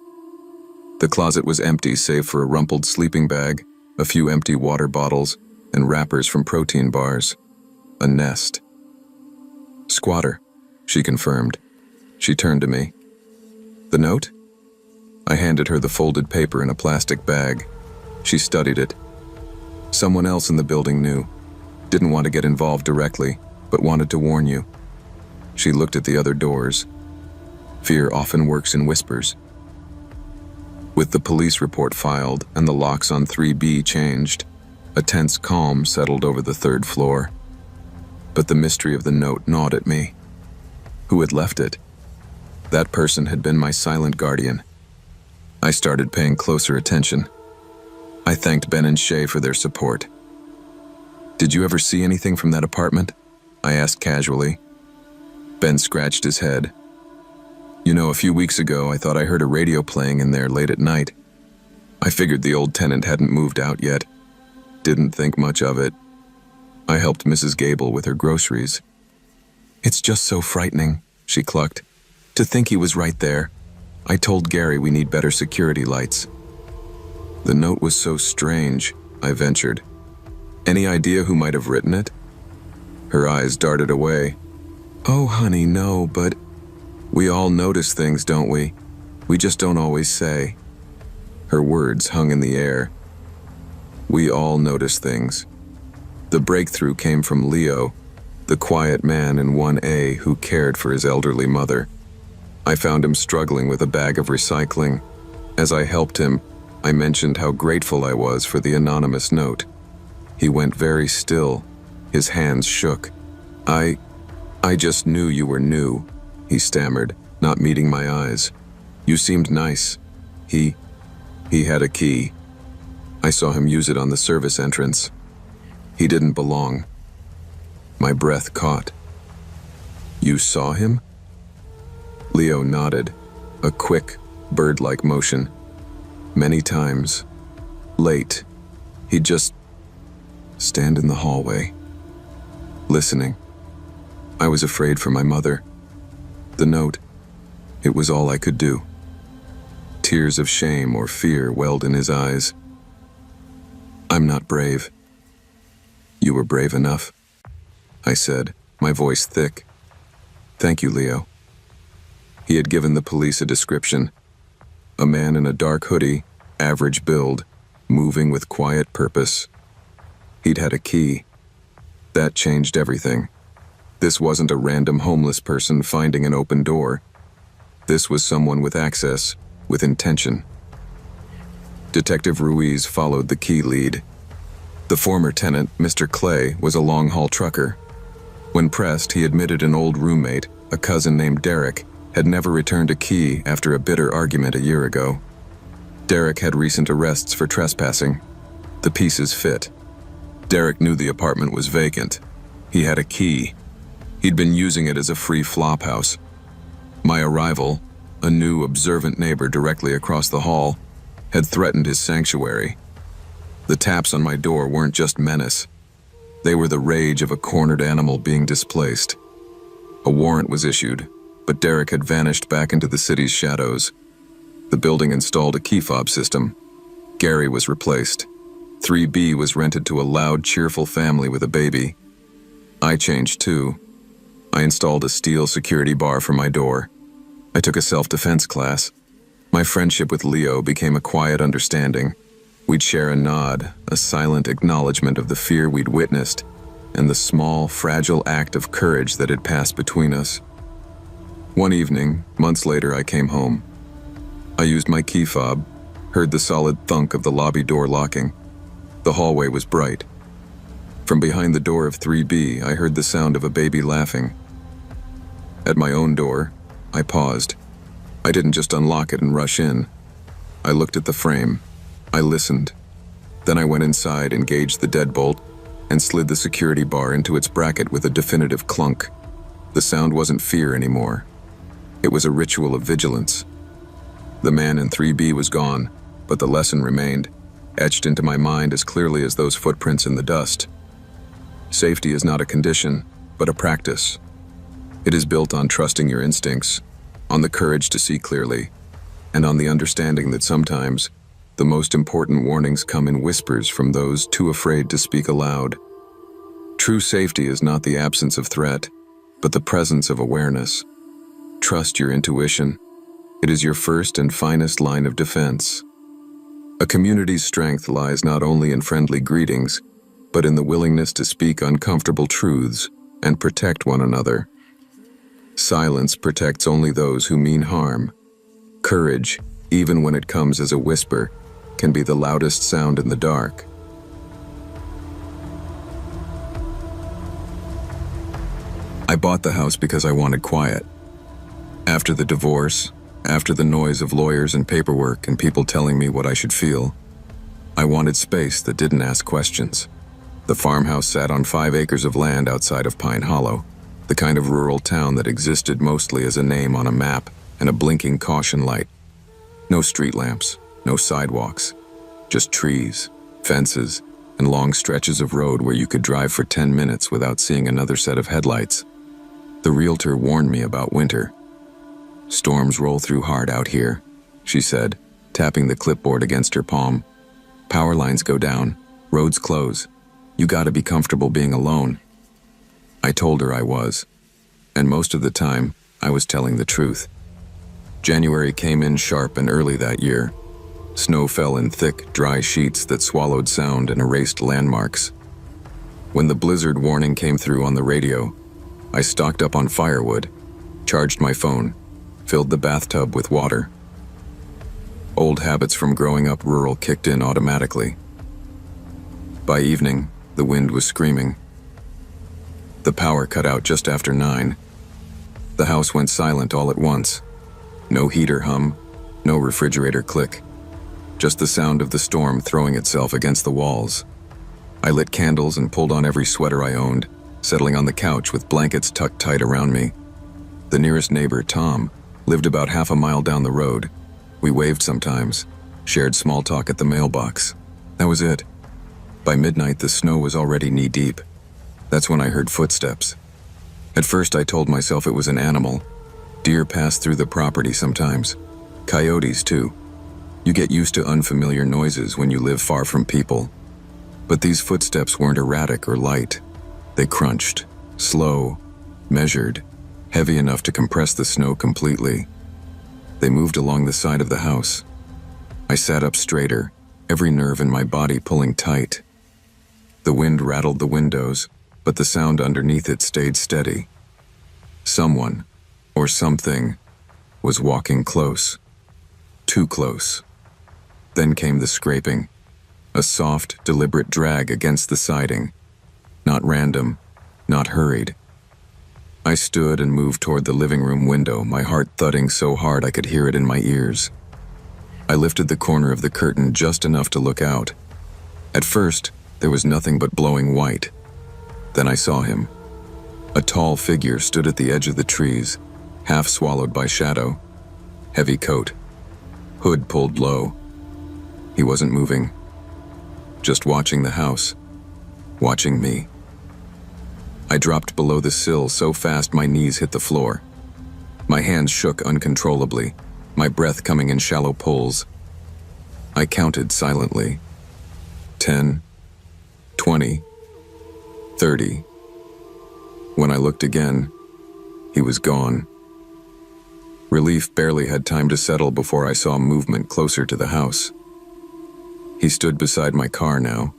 Speaker 1: The closet was empty save for a rumpled sleeping bag, a few empty water bottles, and wrappers from protein bars. A nest. "Squatter," she confirmed. She turned to me. "The note?" I handed her the folded paper in a plastic bag. She studied it. "Someone else in the building knew. Didn't want to get involved directly, but wanted to warn you." She looked at the other doors. Fear often works in whispers. With the police report filed and the locks on 3B changed, a tense calm settled over the 3rd floor. But the mystery of the note gnawed at me. Who had left it? That person had been my silent guardian. I started paying closer attention. I thanked Ben and Shay for their support. "Did you ever see anything from that apartment?" I asked casually. Ben scratched his head. "You know, a few weeks ago I thought I heard a radio playing in there late at night. I figured the old tenant hadn't moved out yet. Didn't think much of it. I helped Mrs. Gable with her groceries. "It's just so frightening," she clucked. "To think he was right there. I told Gary we need better security lights." The note was so strange, I ventured. "Any idea who might have written it?" Her eyes darted away. "Oh, honey, no, but we all notice things, don't we? We just don't always say." Her words hung in the air. We all notice things. The breakthrough came from Leo, the quiet man in 1A who cared for his elderly mother. I found him struggling with a bag of recycling. As I helped him, I mentioned how grateful I was for the anonymous note. He went very still. His hands shook. I just knew you were new," he stammered, not meeting my eyes. "You seemed nice. He had a key. I saw him use it on the service entrance. He didn't belong." My breath caught. "You saw him?" Leo nodded, a quick, bird-like motion. "Many times. Late. He'd just stand in the hallway, listening. I was afraid for my mother. The note, it was all I could do." Tears of shame or fear welled in his eyes. "I'm not brave." "You were brave enough," I said, my voice thick. "Thank you, Leo." He had given the police a description. A man in a dark hoodie, average build, moving with quiet purpose. He'd had a key. That changed everything. This wasn't a random homeless person finding an open door. This was someone with access, with intention. Detective Ruiz followed the key lead. The former tenant, Mr. Clay, was a long-haul trucker. When pressed, he admitted an old roommate, a cousin named Derek, had never returned a key after a bitter argument a year ago. Derek had recent arrests for trespassing. The pieces fit. Derek knew the apartment was vacant. He had a key. He'd been using it as a free flophouse. My arrival, a new observant neighbor directly across the hall, had threatened his sanctuary. The taps on my door weren't just menace. They were the rage of a cornered animal being displaced. A warrant was issued, but Derek had vanished back into the city's shadows. The building installed a key fob system. Gary was replaced. 3B was rented to a loud, cheerful family with a baby. I changed too. I installed a steel security bar for my door. I took a self-defense class. My friendship with Leo became a quiet understanding. We'd share a nod, a silent acknowledgement of the fear we'd witnessed, and the small, fragile act of courage that had passed between us. One evening, months later, I came home. I used my key fob, heard the solid thunk of the lobby door locking. The hallway was bright. From behind the door of 3B, I heard the sound of a baby laughing. At my own door, I paused. I didn't just unlock it and rush in. I looked at the frame. I listened. Then I went inside, engaged the deadbolt, and slid the security bar into its bracket with a definitive clunk. The sound wasn't fear anymore. It was a ritual of vigilance. The man in 3B was gone, but the lesson remained, etched into my mind as clearly as those footprints in the dust. Safety is not a condition, but a practice. It is built on trusting your instincts, on the courage to see clearly, and on the understanding that sometimes the most important warnings come in whispers from those too afraid to speak aloud. True safety is not the absence of threat, but the presence of awareness. Trust your intuition. It is your first and finest line of defense. A community's strength lies not only in friendly greetings, but in the willingness to speak uncomfortable truths and protect one another. Silence protects only those who mean harm. Courage, even when it comes as a whisper, can be the loudest sound in the dark. I bought the house because I wanted quiet. After the divorce, after the noise of lawyers and paperwork and people telling me what I should feel, I wanted space that didn't ask questions. The farmhouse sat on 5 acres of land outside of Pine Hollow, the kind of rural town that existed mostly as a name on a map and a blinking caution light. No street lamps, no sidewalks, Just trees, fences, and long stretches of road where you could drive for 10 minutes without seeing another set of headlights. The realtor warned me about winter. "Storms roll through hard out here," she said, tapping the clipboard against her palm. "Power lines go down, roads close. You gotta be comfortable being alone." I told her I was, and most of the time, I was telling the truth. January came in sharp and early that year. Snow fell in thick, dry sheets that swallowed sound and erased landmarks. When the blizzard warning came through on the radio, I stocked up on firewood, charged my phone, filled the bathtub with water. Old habits from growing up rural kicked in automatically. By evening, the wind was screaming. The power cut out just after 9. The house went silent all at once. No heater hum, no refrigerator click. Just the sound of the storm throwing itself against the walls. I lit candles and pulled on every sweater I owned, settling on the couch with blankets tucked tight around me. The nearest neighbor, Tom, lived about half a mile down the road. We waved sometimes, shared small talk at the mailbox. That was it. By midnight, the snow was already knee-deep. That's when I heard footsteps. At first, I told myself it was an animal. Deer pass through the property sometimes. Coyotes, too. You get used to unfamiliar noises when you live far from people. But these footsteps weren't erratic or light. They crunched, slow, measured, heavy enough to compress the snow completely. They moved along the side of the house. I sat up straighter, every nerve in my body pulling tight. The wind rattled the windows, but the sound underneath it stayed steady. Someone, or something, was walking close. Too close. Then came the scraping, a soft, deliberate drag against the siding. Not random, not hurried. I stood and moved toward the living room window, my heart thudding so hard I could hear it in my ears. I lifted the corner of the curtain just enough to look out. At first, there was nothing but blowing white. Then I saw him. A tall figure stood at the edge of the trees, half swallowed by shadow. Heavy coat. Hood pulled low. He wasn't moving. Just watching the house. Watching me. I dropped below the sill so fast my knees hit the floor. My hands shook uncontrollably, my breath coming in shallow pulls. I counted silently. 10, 20, 30. When I looked again, he was gone. Relief barely had time to settle before I saw movement closer to the house. He stood beside my car now.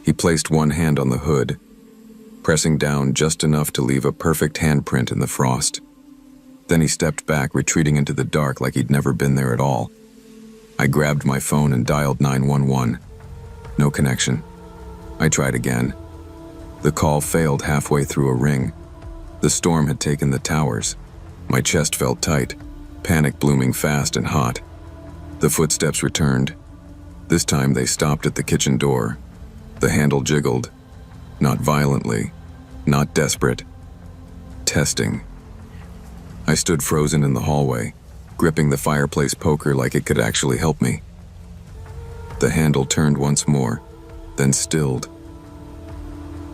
Speaker 1: He placed one hand on the hood, pressing down just enough to leave a perfect handprint in the frost. Then he stepped back, retreating into the dark like he'd never been there at all. I grabbed my phone and dialed 911. No connection. I tried again. The call failed halfway through a ring. The storm had taken the towers. My chest felt tight, panic blooming fast and hot. The footsteps returned. This time they stopped at the kitchen door. The handle jiggled. Not violently, not desperate. Testing. I stood frozen in the hallway, gripping the fireplace poker like it could actually help me. The handle turned once more, then stilled.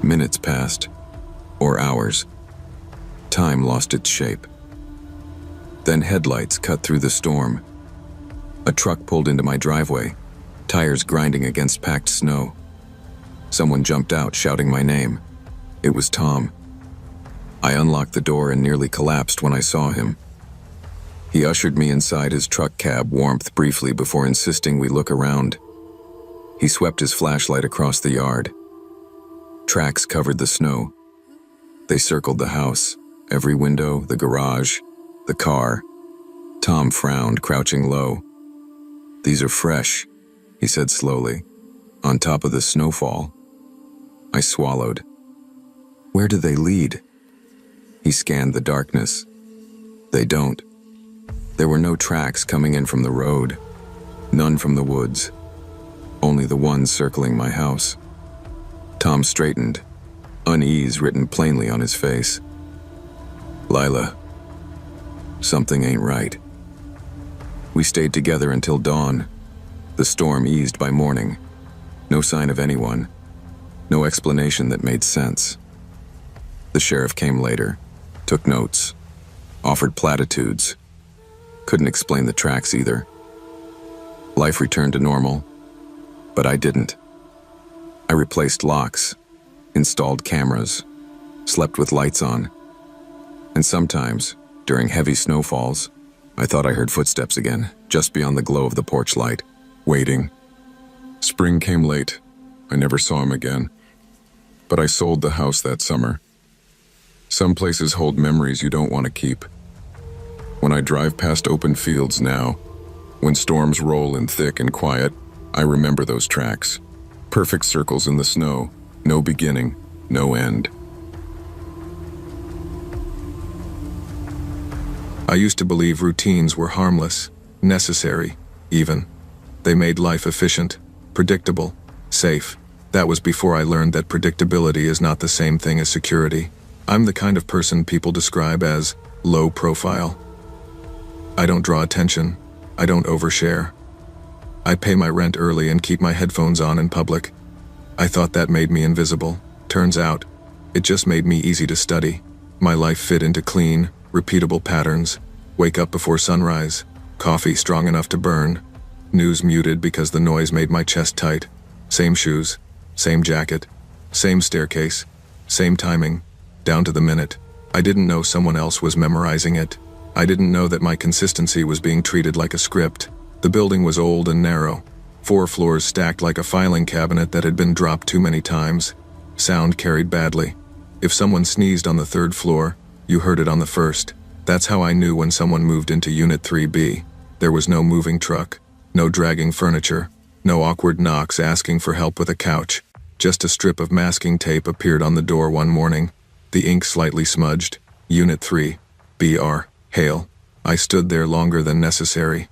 Speaker 1: Minutes passed, or hours. Time lost its shape. Then headlights cut through the storm. A truck pulled into my driveway, tires grinding against packed snow. Someone jumped out, shouting my name. It was Tom. I unlocked the door and nearly collapsed when I saw him. He ushered me inside his truck cab, warmth briefly before insisting we look around. He swept his flashlight across the yard. Tracks covered the snow. They circled the house, every window, the garage, the car. Tom frowned, crouching low. "These are fresh," he said slowly, "on top of the snowfall." I swallowed. "Where do they lead?" He scanned the darkness. "They don't. There were no tracks coming in from the road, none from the woods, only the ones circling my house." Tom straightened, unease written plainly on his face. "Lila, something ain't right." We stayed together until dawn. The storm eased by morning. No sign of anyone. No explanation that made sense. The sheriff came later, took notes, offered platitudes. Couldn't explain the tracks either. Life returned to normal, but I didn't. I replaced locks, installed cameras, slept with lights on. And sometimes, during heavy snowfalls, I thought I heard footsteps again, just beyond the glow of the porch light, waiting. Spring came late. I never saw him again. But I sold the house that summer. Some places hold memories you don't want to keep. When I drive past open fields now, when storms roll in thick and quiet, I remember those tracks. Perfect circles in the snow, no beginning, no end. I used to believe routines were harmless, necessary, even. They made life efficient, predictable, safe. That was before I learned that predictability is not the same thing as security. I'm the kind of person people describe as low profile. I don't draw attention. I don't overshare. I pay my rent early and keep my headphones on in public. I thought that made me invisible. Turns out, it just made me easy to study. My life fit into clean, repeatable patterns. Wake up before sunrise. Coffee strong enough to burn. News muted because the noise made my chest tight. Same shoes, same jacket, same staircase, same timing, down to the minute. I didn't know someone else was memorizing it. I didn't know that my consistency was being treated like a script. The building was old and narrow. 4 floors stacked like a filing cabinet that had been dropped too many times. Sound carried badly. If someone sneezed on the 3rd floor, you heard it on the 1st. That's how I knew when someone moved into Unit 3B. There was no moving truck, no dragging furniture, no awkward knocks asking for help with a couch. Just a strip of masking tape appeared on the door one morning. The ink slightly smudged. Unit 3, BR, Hale. I stood there longer than necessary,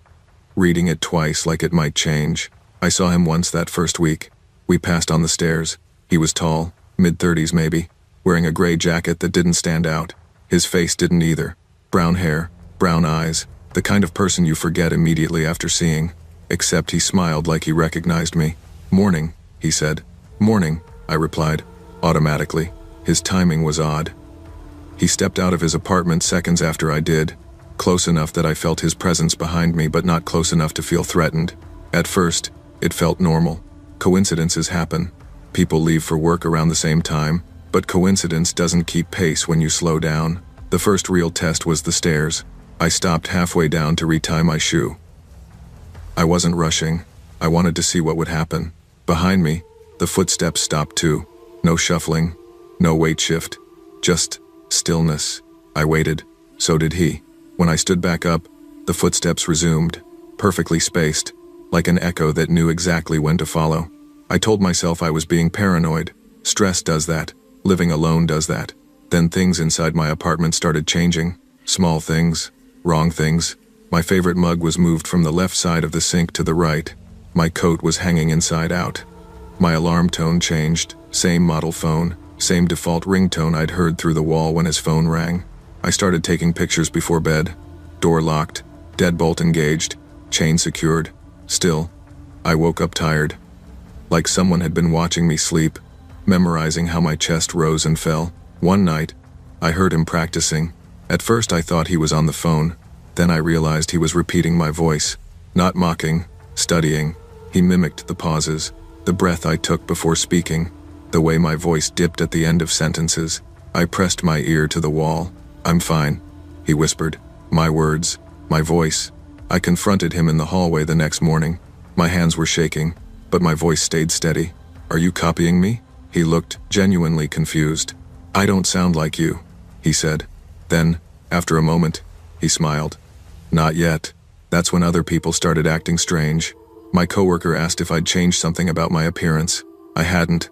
Speaker 1: reading it twice like it might change. I saw him once that first week. We passed on the stairs. He was tall, mid-30s maybe, wearing a gray jacket that didn't stand out. His face didn't either. Brown hair, brown eyes, the kind of person you forget immediately after seeing. Except he smiled like he recognized me. "Morning," he said. "Morning," I replied, automatically. His timing was odd. He stepped out of his apartment seconds after I did, close enough that I felt his presence behind me but not close enough to feel threatened. At first, it felt normal. Coincidences happen. People leave for work around the same time, but coincidence doesn't keep pace when you slow down. The first real test was the stairs. I stopped halfway down to retie my shoe. I wasn't rushing. I wanted to see what would happen. Behind me, the footsteps stopped too. No shuffling, no weight shift, just stillness. I waited. So did he. When I stood back up, the footsteps resumed, perfectly spaced, like an echo that knew exactly when to follow. I told myself I was being paranoid. Stress does that. Living alone does that. Then things inside my apartment started changing. Small things, wrong things. My favorite mug was moved from the left side of the sink to the right. My coat was hanging inside out. My alarm tone changed. Same model phone, same default ringtone I'd heard through the wall when his phone rang. I started taking pictures before bed. Door locked, deadbolt engaged, chain secured. Still, I woke up tired. Like someone had been watching me sleep, memorizing how my chest rose and fell. One night, I heard him practicing. At first I thought he was on the phone. Then I realized he was repeating my voice. Not mocking, studying. He mimicked the pauses, the breath I took before speaking, the way my voice dipped at the end of sentences. I pressed my ear to the wall. "I'm fine," he whispered. My words, my voice. I confronted him in the hallway the next morning. My hands were shaking, but my voice stayed steady. "Are you copying me?" He looked genuinely confused. "I don't sound like you," he said. Then, after a moment, he smiled. "Not yet." That's when other people started acting strange. My coworker asked if I'd changed something about my appearance. I hadn't.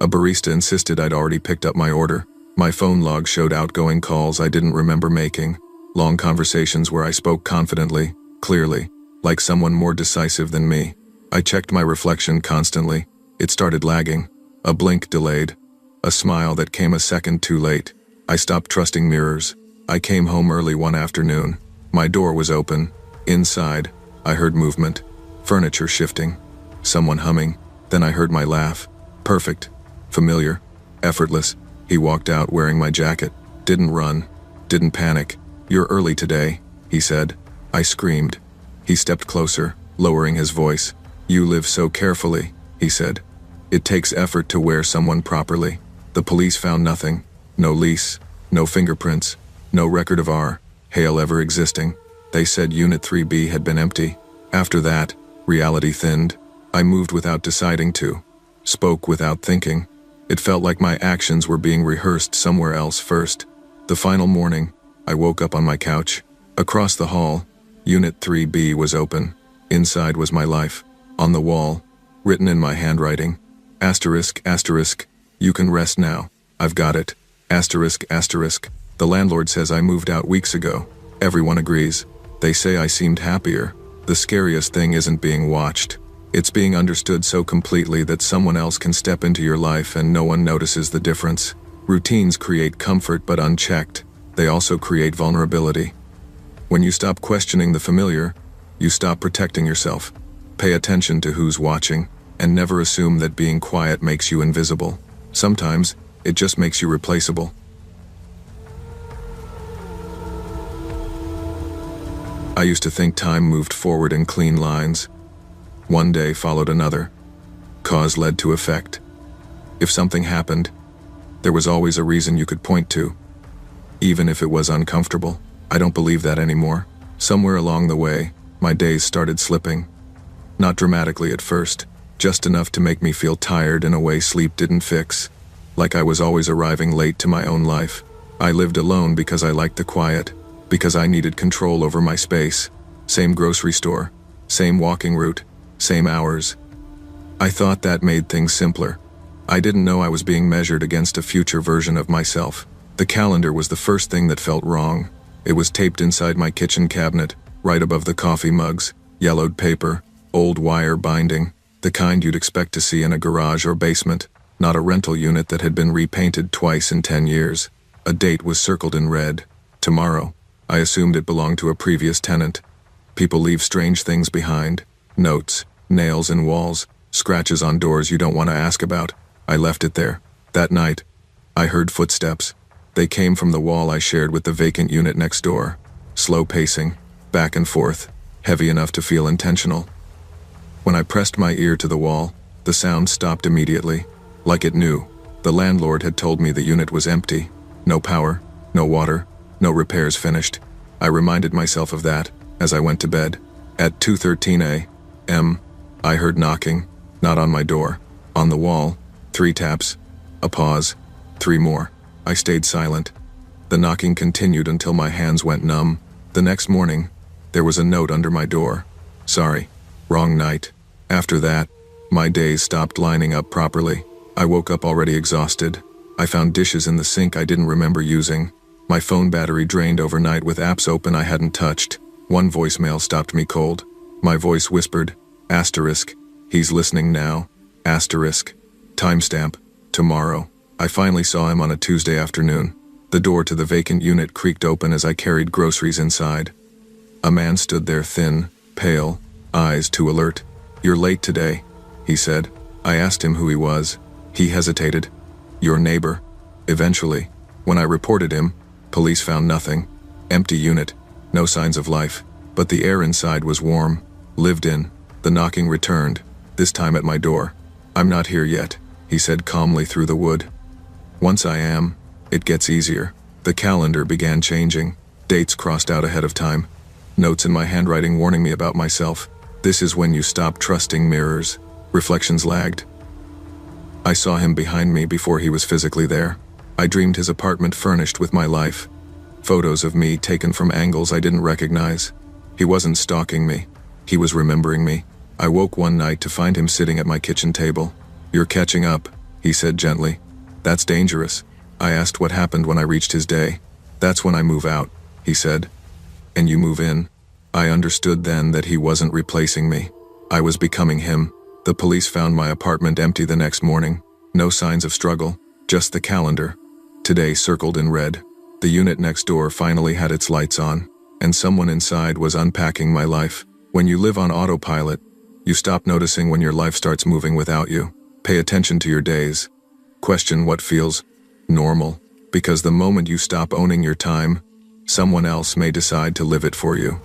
Speaker 1: A barista insisted I'd already picked up my order. My phone log showed outgoing calls I didn't remember making. Long conversations where I spoke confidently, clearly, like someone more decisive than me. I checked my reflection constantly. It started lagging. A blink delayed. A smile that came a second too late. I stopped trusting mirrors. I came home early one afternoon. My door was open. Inside, I heard movement. Furniture shifting. Someone humming. Then I heard my laugh. Perfect. Familiar. Effortless. He walked out wearing my jacket. Didn't run. Didn't panic. "You're early today," he said. I screamed. He stepped closer, lowering his voice. "You live so carefully," he said. "It takes effort to wear someone properly." The police found nothing. No lease. No fingerprints. No record of our Hale ever existing. They said Unit 3B had been empty. After that, reality thinned. I moved without deciding to. Spoke without thinking. It felt like my actions were being rehearsed somewhere else first. The final morning, I woke up on my couch. Across the hall, Unit 3B was open. Inside was my life. On the wall, written in my handwriting. Asterisk, asterisk, "You can rest now. I've got it." Asterisk, asterisk. "The landlord says I moved out weeks ago." Everyone agrees. They say I seemed happier. The scariest thing isn't being watched. It's being understood so completely that someone else can step into your life and no one notices the difference. Routines create comfort, but unchecked, they also create vulnerability. When you stop questioning the familiar, you stop protecting yourself. Pay attention to who's watching, and never assume that being quiet makes you invisible. Sometimes, it just makes you replaceable. I used to think time moved forward in clean lines. One day followed another. Cause led to effect. If something happened, there was always a reason you could point to, even if it was uncomfortable. I don't believe that anymore. Somewhere along the way, my days started slipping. Not dramatically at first, just enough to make me feel tired in a way sleep didn't fix. Like I was always arriving late to my own life. I lived alone because I liked the quiet, because I needed control over my space. Same grocery store, same walking route, same hours. I thought that made things simpler. I didn't know I was being measured against a future version of myself. The calendar was the first thing that felt wrong. It was taped inside my kitchen cabinet, right above the coffee mugs, yellowed paper, old wire binding, the kind you'd expect to see in a garage or basement, not a rental unit that had been repainted twice in 10 years. A date was circled in red. Tomorrow. I assumed it belonged to a previous tenant. People leave strange things behind. Notes, nails in walls, scratches on doors you don't want to ask about. I left it there. That night, I heard footsteps. They came from the wall I shared with the vacant unit next door. Slow pacing, back and forth, heavy enough to feel intentional. When I pressed my ear to the wall, the sound stopped immediately. Like it knew. The landlord had told me the unit was empty. No power, no water, no repairs finished. I reminded myself of that as I went to bed. At 2:13 a.m., I heard knocking, not on my door, on the wall. 3 taps, a pause, 3 more. I stayed silent. The knocking continued until my hands went numb. The next morning, there was a note under my door. "Sorry, wrong night." After that, my days stopped lining up properly. I woke up already exhausted. I found dishes in the sink I didn't remember using. My phone battery drained overnight with apps open I hadn't touched. One voicemail stopped me cold. My voice whispered, asterisk, "He's listening now." Asterisk. Timestamp. Tomorrow. I finally saw him on a Tuesday afternoon. The door to the vacant unit creaked open as I carried groceries inside. A man stood there, thin, pale, eyes too alert. "You're late today," he said. I asked him who he was. He hesitated. "Your neighbor." Eventually, when I reported him, police found nothing. Empty unit, no signs of life, but the air inside was warm, lived in. The knocking returned, this time at my door. "I'm not here yet," he said calmly through the wood. "Once I am, it gets easier." The calendar began changing. Dates crossed out ahead of time. Notes in my handwriting warning me about myself. This is when you stop trusting mirrors. Reflections lagged. I saw him behind me before he was physically there. I dreamed his apartment furnished with my life. Photos of me taken from angles I didn't recognize. He wasn't stalking me. He was remembering me. I woke one night to find him sitting at my kitchen table. "You're catching up," he said gently. "That's dangerous." I asked what happened when I reached his day. "That's when I move out," he said. "And you move in?" I understood then that he wasn't replacing me. I was becoming him. The police found my apartment empty the next morning. No signs of struggle, just the calendar. Today circled in red. The unit next door finally had its lights on, and someone inside was unpacking my life. When you live on autopilot, You stop noticing when your life starts moving without you. Pay attention to your days. Question what feels normal, because the moment you stop owning your time, someone else may decide to live it for you.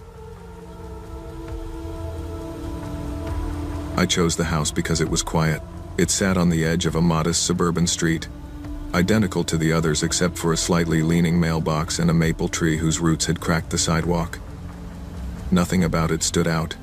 Speaker 1: I chose the house because it was quiet. It sat on the edge of a modest suburban street, identical to the others except for a slightly leaning mailbox and a maple tree whose roots had cracked the sidewalk. Nothing about it stood out.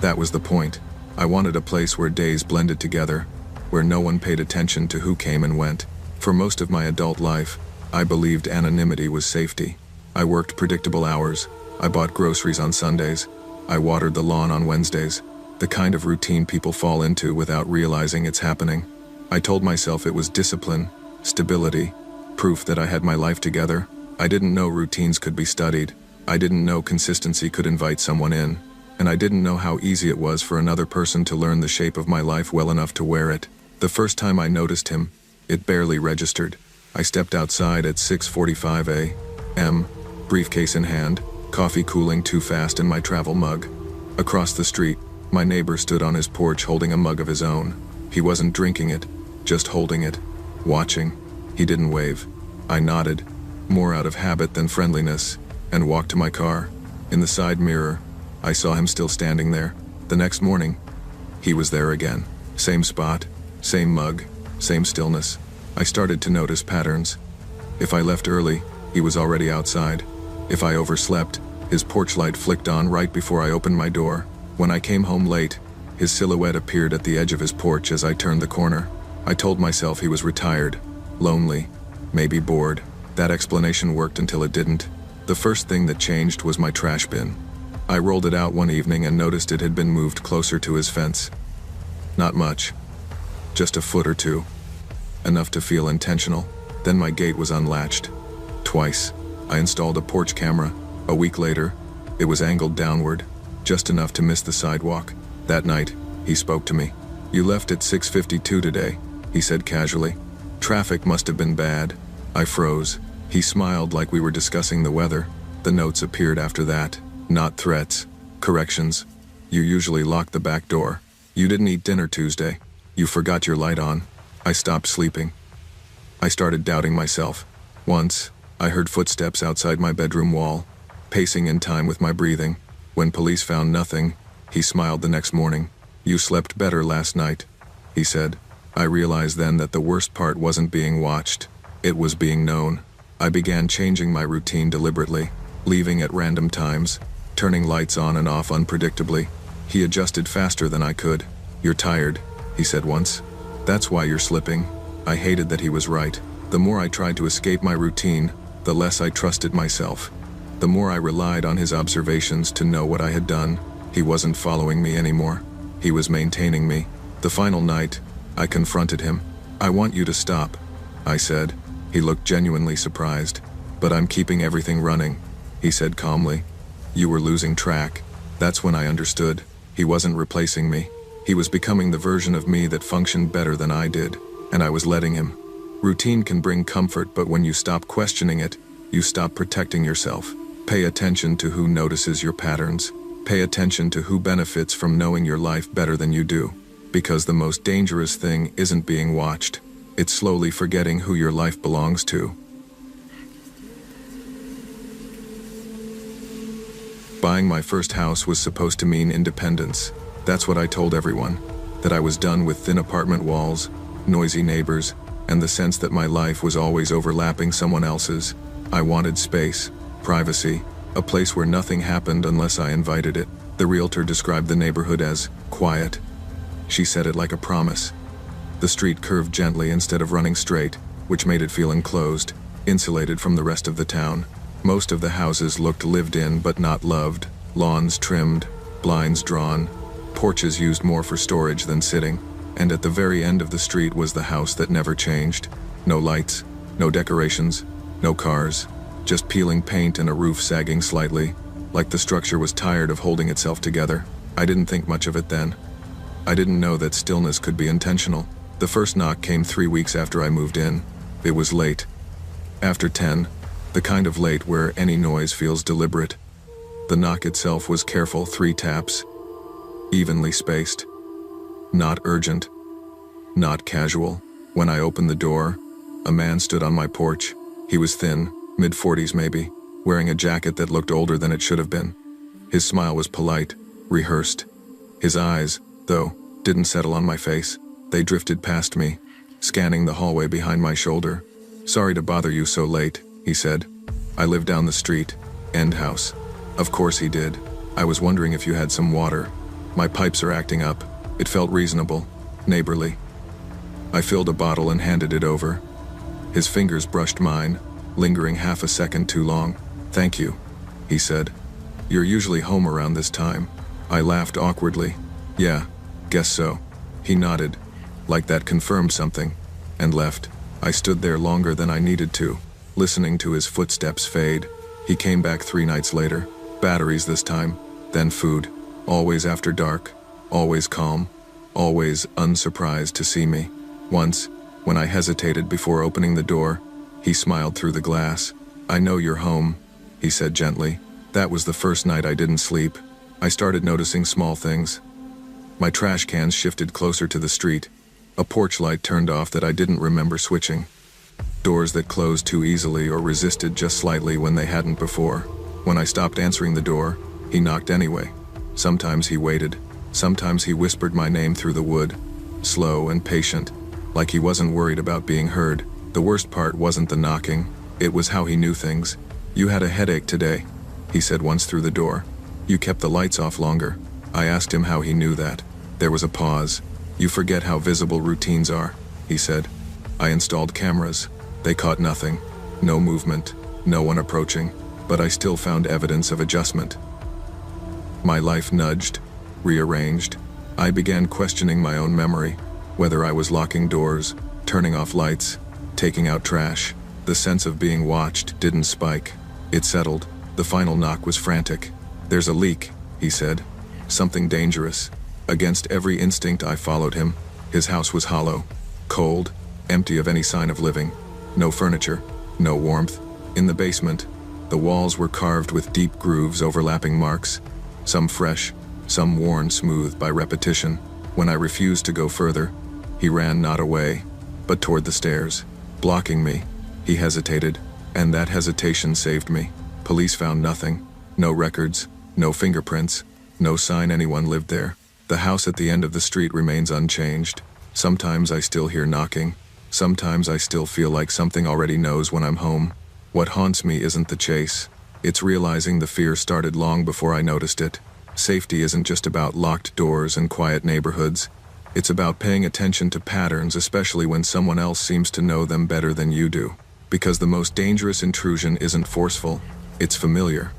Speaker 1: That was the point. I wanted a place where days blended together, where no one paid attention to who came and went. For most of my adult life, I believed anonymity was safety. I worked predictable hours. I bought groceries on Sundays. I watered the lawn on Wednesdays. The kind of routine people fall into without realizing it's happening. I told myself it was discipline, stability, proof that I had my life together. I didn't know routines could be studied. I didn't know consistency could invite someone in. And I didn't know how easy it was for another person to learn the shape of my life well enough to wear it. The first time I noticed him, it barely registered. I stepped outside at 6:45 a.m., briefcase in hand, coffee cooling too fast in my travel mug. Across the street, my neighbor stood on his porch holding a mug of his own. He wasn't drinking it, just holding it, watching. He didn't wave. I nodded, more out of habit than friendliness, and walked to my car. In the side mirror, I saw him still standing there. The next morning, he was there again. Same spot, same mug, same stillness. I started to notice patterns. If I left early, he was already outside. If I overslept, his porch light flicked on right before I opened my door. When I came home late, his silhouette appeared at the edge of his porch as I turned the corner. I told myself he was retired, lonely, maybe bored. That explanation worked until it didn't. The first thing that changed was my trash bin. I rolled it out one evening and noticed it had been moved closer to his fence. Not much, just a foot or two. Enough to feel intentional. Then my gate was unlatched. Twice. I installed a porch camera. A week later, it was angled downward, just enough to miss the sidewalk. That night, he spoke to me. "You left at 6:52 today," he said casually. "Traffic must have been bad." I froze. He smiled like we were discussing the weather. The notes appeared after that. Not threats. Corrections. "You usually lock the back door. You didn't eat dinner Tuesday. You forgot your light on." I stopped sleeping. I started doubting myself. Once, I heard footsteps outside my bedroom wall, pacing in time with my breathing. When police found nothing, he smiled the next morning. "You slept better last night," he said. I realized then that the worst part wasn't being watched. It was being known. I began changing my routine deliberately, leaving at random times, turning lights on and off unpredictably. He adjusted faster than I could. "You're tired," he said once. "That's why you're slipping." I hated that he was right. The more I tried to escape my routine, the less I trusted myself. The more I relied on his observations to know what I had done. He wasn't following me anymore. He was maintaining me. The final night, I confronted him. "I want you to stop," I said. He looked genuinely surprised. "But I'm keeping everything running," he said calmly. "You were losing track." That's when I understood. He wasn't replacing me. He was becoming the version of me that functioned better than I did, and I was letting him. Routine can bring comfort, but when you stop questioning it, you stop protecting yourself. Pay attention to who notices your patterns. Pay attention to who benefits from knowing your life better than you do. Because the most dangerous thing isn't being watched. It's slowly forgetting who your life belongs to. Buying my first house was supposed to mean independence. That's what I told everyone. That I was done with thin apartment walls, noisy neighbors, and the sense that my life was always overlapping someone else's. I wanted space, privacy, a place where nothing happened unless I invited it. The realtor described the neighborhood as quiet. She said it like a promise. The street curved gently instead of running straight, which made it feel enclosed, insulated from the rest of the town. Most of the houses looked lived in but not loved. Lawns trimmed, blinds drawn, porches used more for storage than sitting. And at the very end of the street was the house that never changed. No lights, no decorations, no cars, just peeling paint and a roof sagging slightly, like the structure was tired of holding itself together. I didn't think much of it then. I didn't know that stillness could be intentional. The first knock came 3 weeks after I moved in. It was late. After 10, the kind of late where any noise feels deliberate. The knock itself was careful, 3 taps. evenly spaced. Not urgent, not casual. When I opened the door, a man stood on my porch. He was thin, mid-40s maybe, wearing a jacket that looked older than it should have been. His smile was polite, rehearsed. His eyes, though, didn't settle on my face. They drifted past me, scanning the hallway behind my shoulder. "Sorry to bother you so late," he said. "I live down the street, end house." Of course he did. "I was wondering if you had some water. My pipes are acting up." It felt reasonable, neighborly. I filled a bottle and handed it over. His fingers brushed mine, lingering half a second too long. "Thank you," he said. "You're usually home around this time." I laughed awkwardly. "Yeah, guess so." He nodded, like that confirmed something, and left. I stood there longer than I needed to, listening to his footsteps fade. He came back 3 nights later. Batteries this time, then food. Always after dark, always calm, always unsurprised to see me. Once, when I hesitated before opening the door, he smiled through the glass. "I know you're home," he said gently. That was the first night I didn't sleep. I started noticing small things. My trash cans shifted closer to the street. A porch light turned off that I didn't remember switching. Doors that closed too easily or resisted just slightly when they hadn't before. When I stopped answering the door, he knocked anyway. Sometimes he waited. Sometimes he whispered my name through the wood, slow and patient, like he wasn't worried about being heard. The worst part wasn't the knocking, it was how he knew things. "You had a headache today," he said once through the door. "You kept the lights off longer." I asked him how he knew that. There was a pause. "You forget how visible routines are," he said. I installed cameras. They caught nothing. No movement, no one approaching, but I still found evidence of adjustment. My life nudged, rearranged. I began questioning my own memory, whether I was locking doors, turning off lights, taking out trash. The sense of being watched didn't spike. It settled. The final knock was frantic. "There's a leak," he said. "Something dangerous." Against every instinct I followed him. His house was hollow, cold, empty of any sign of living. No furniture, no warmth. In the basement, the walls were carved with deep grooves overlapping marks, some fresh, some worn smooth by repetition. When I refused to go further, he ran not away, but toward the stairs, blocking me. He hesitated, and that hesitation saved me. Police found nothing. No records, no fingerprints, no sign anyone lived there. The house at the end of the street remains unchanged. Sometimes I still hear knocking. Sometimes I still feel like something already knows when I'm home. What haunts me isn't the chase. It's realizing the fear started long before I noticed it. Safety isn't just about locked doors and quiet neighborhoods. It's about paying attention to patterns, especially when someone else seems to know them better than you do. Because the most dangerous intrusion isn't forceful, it's familiar.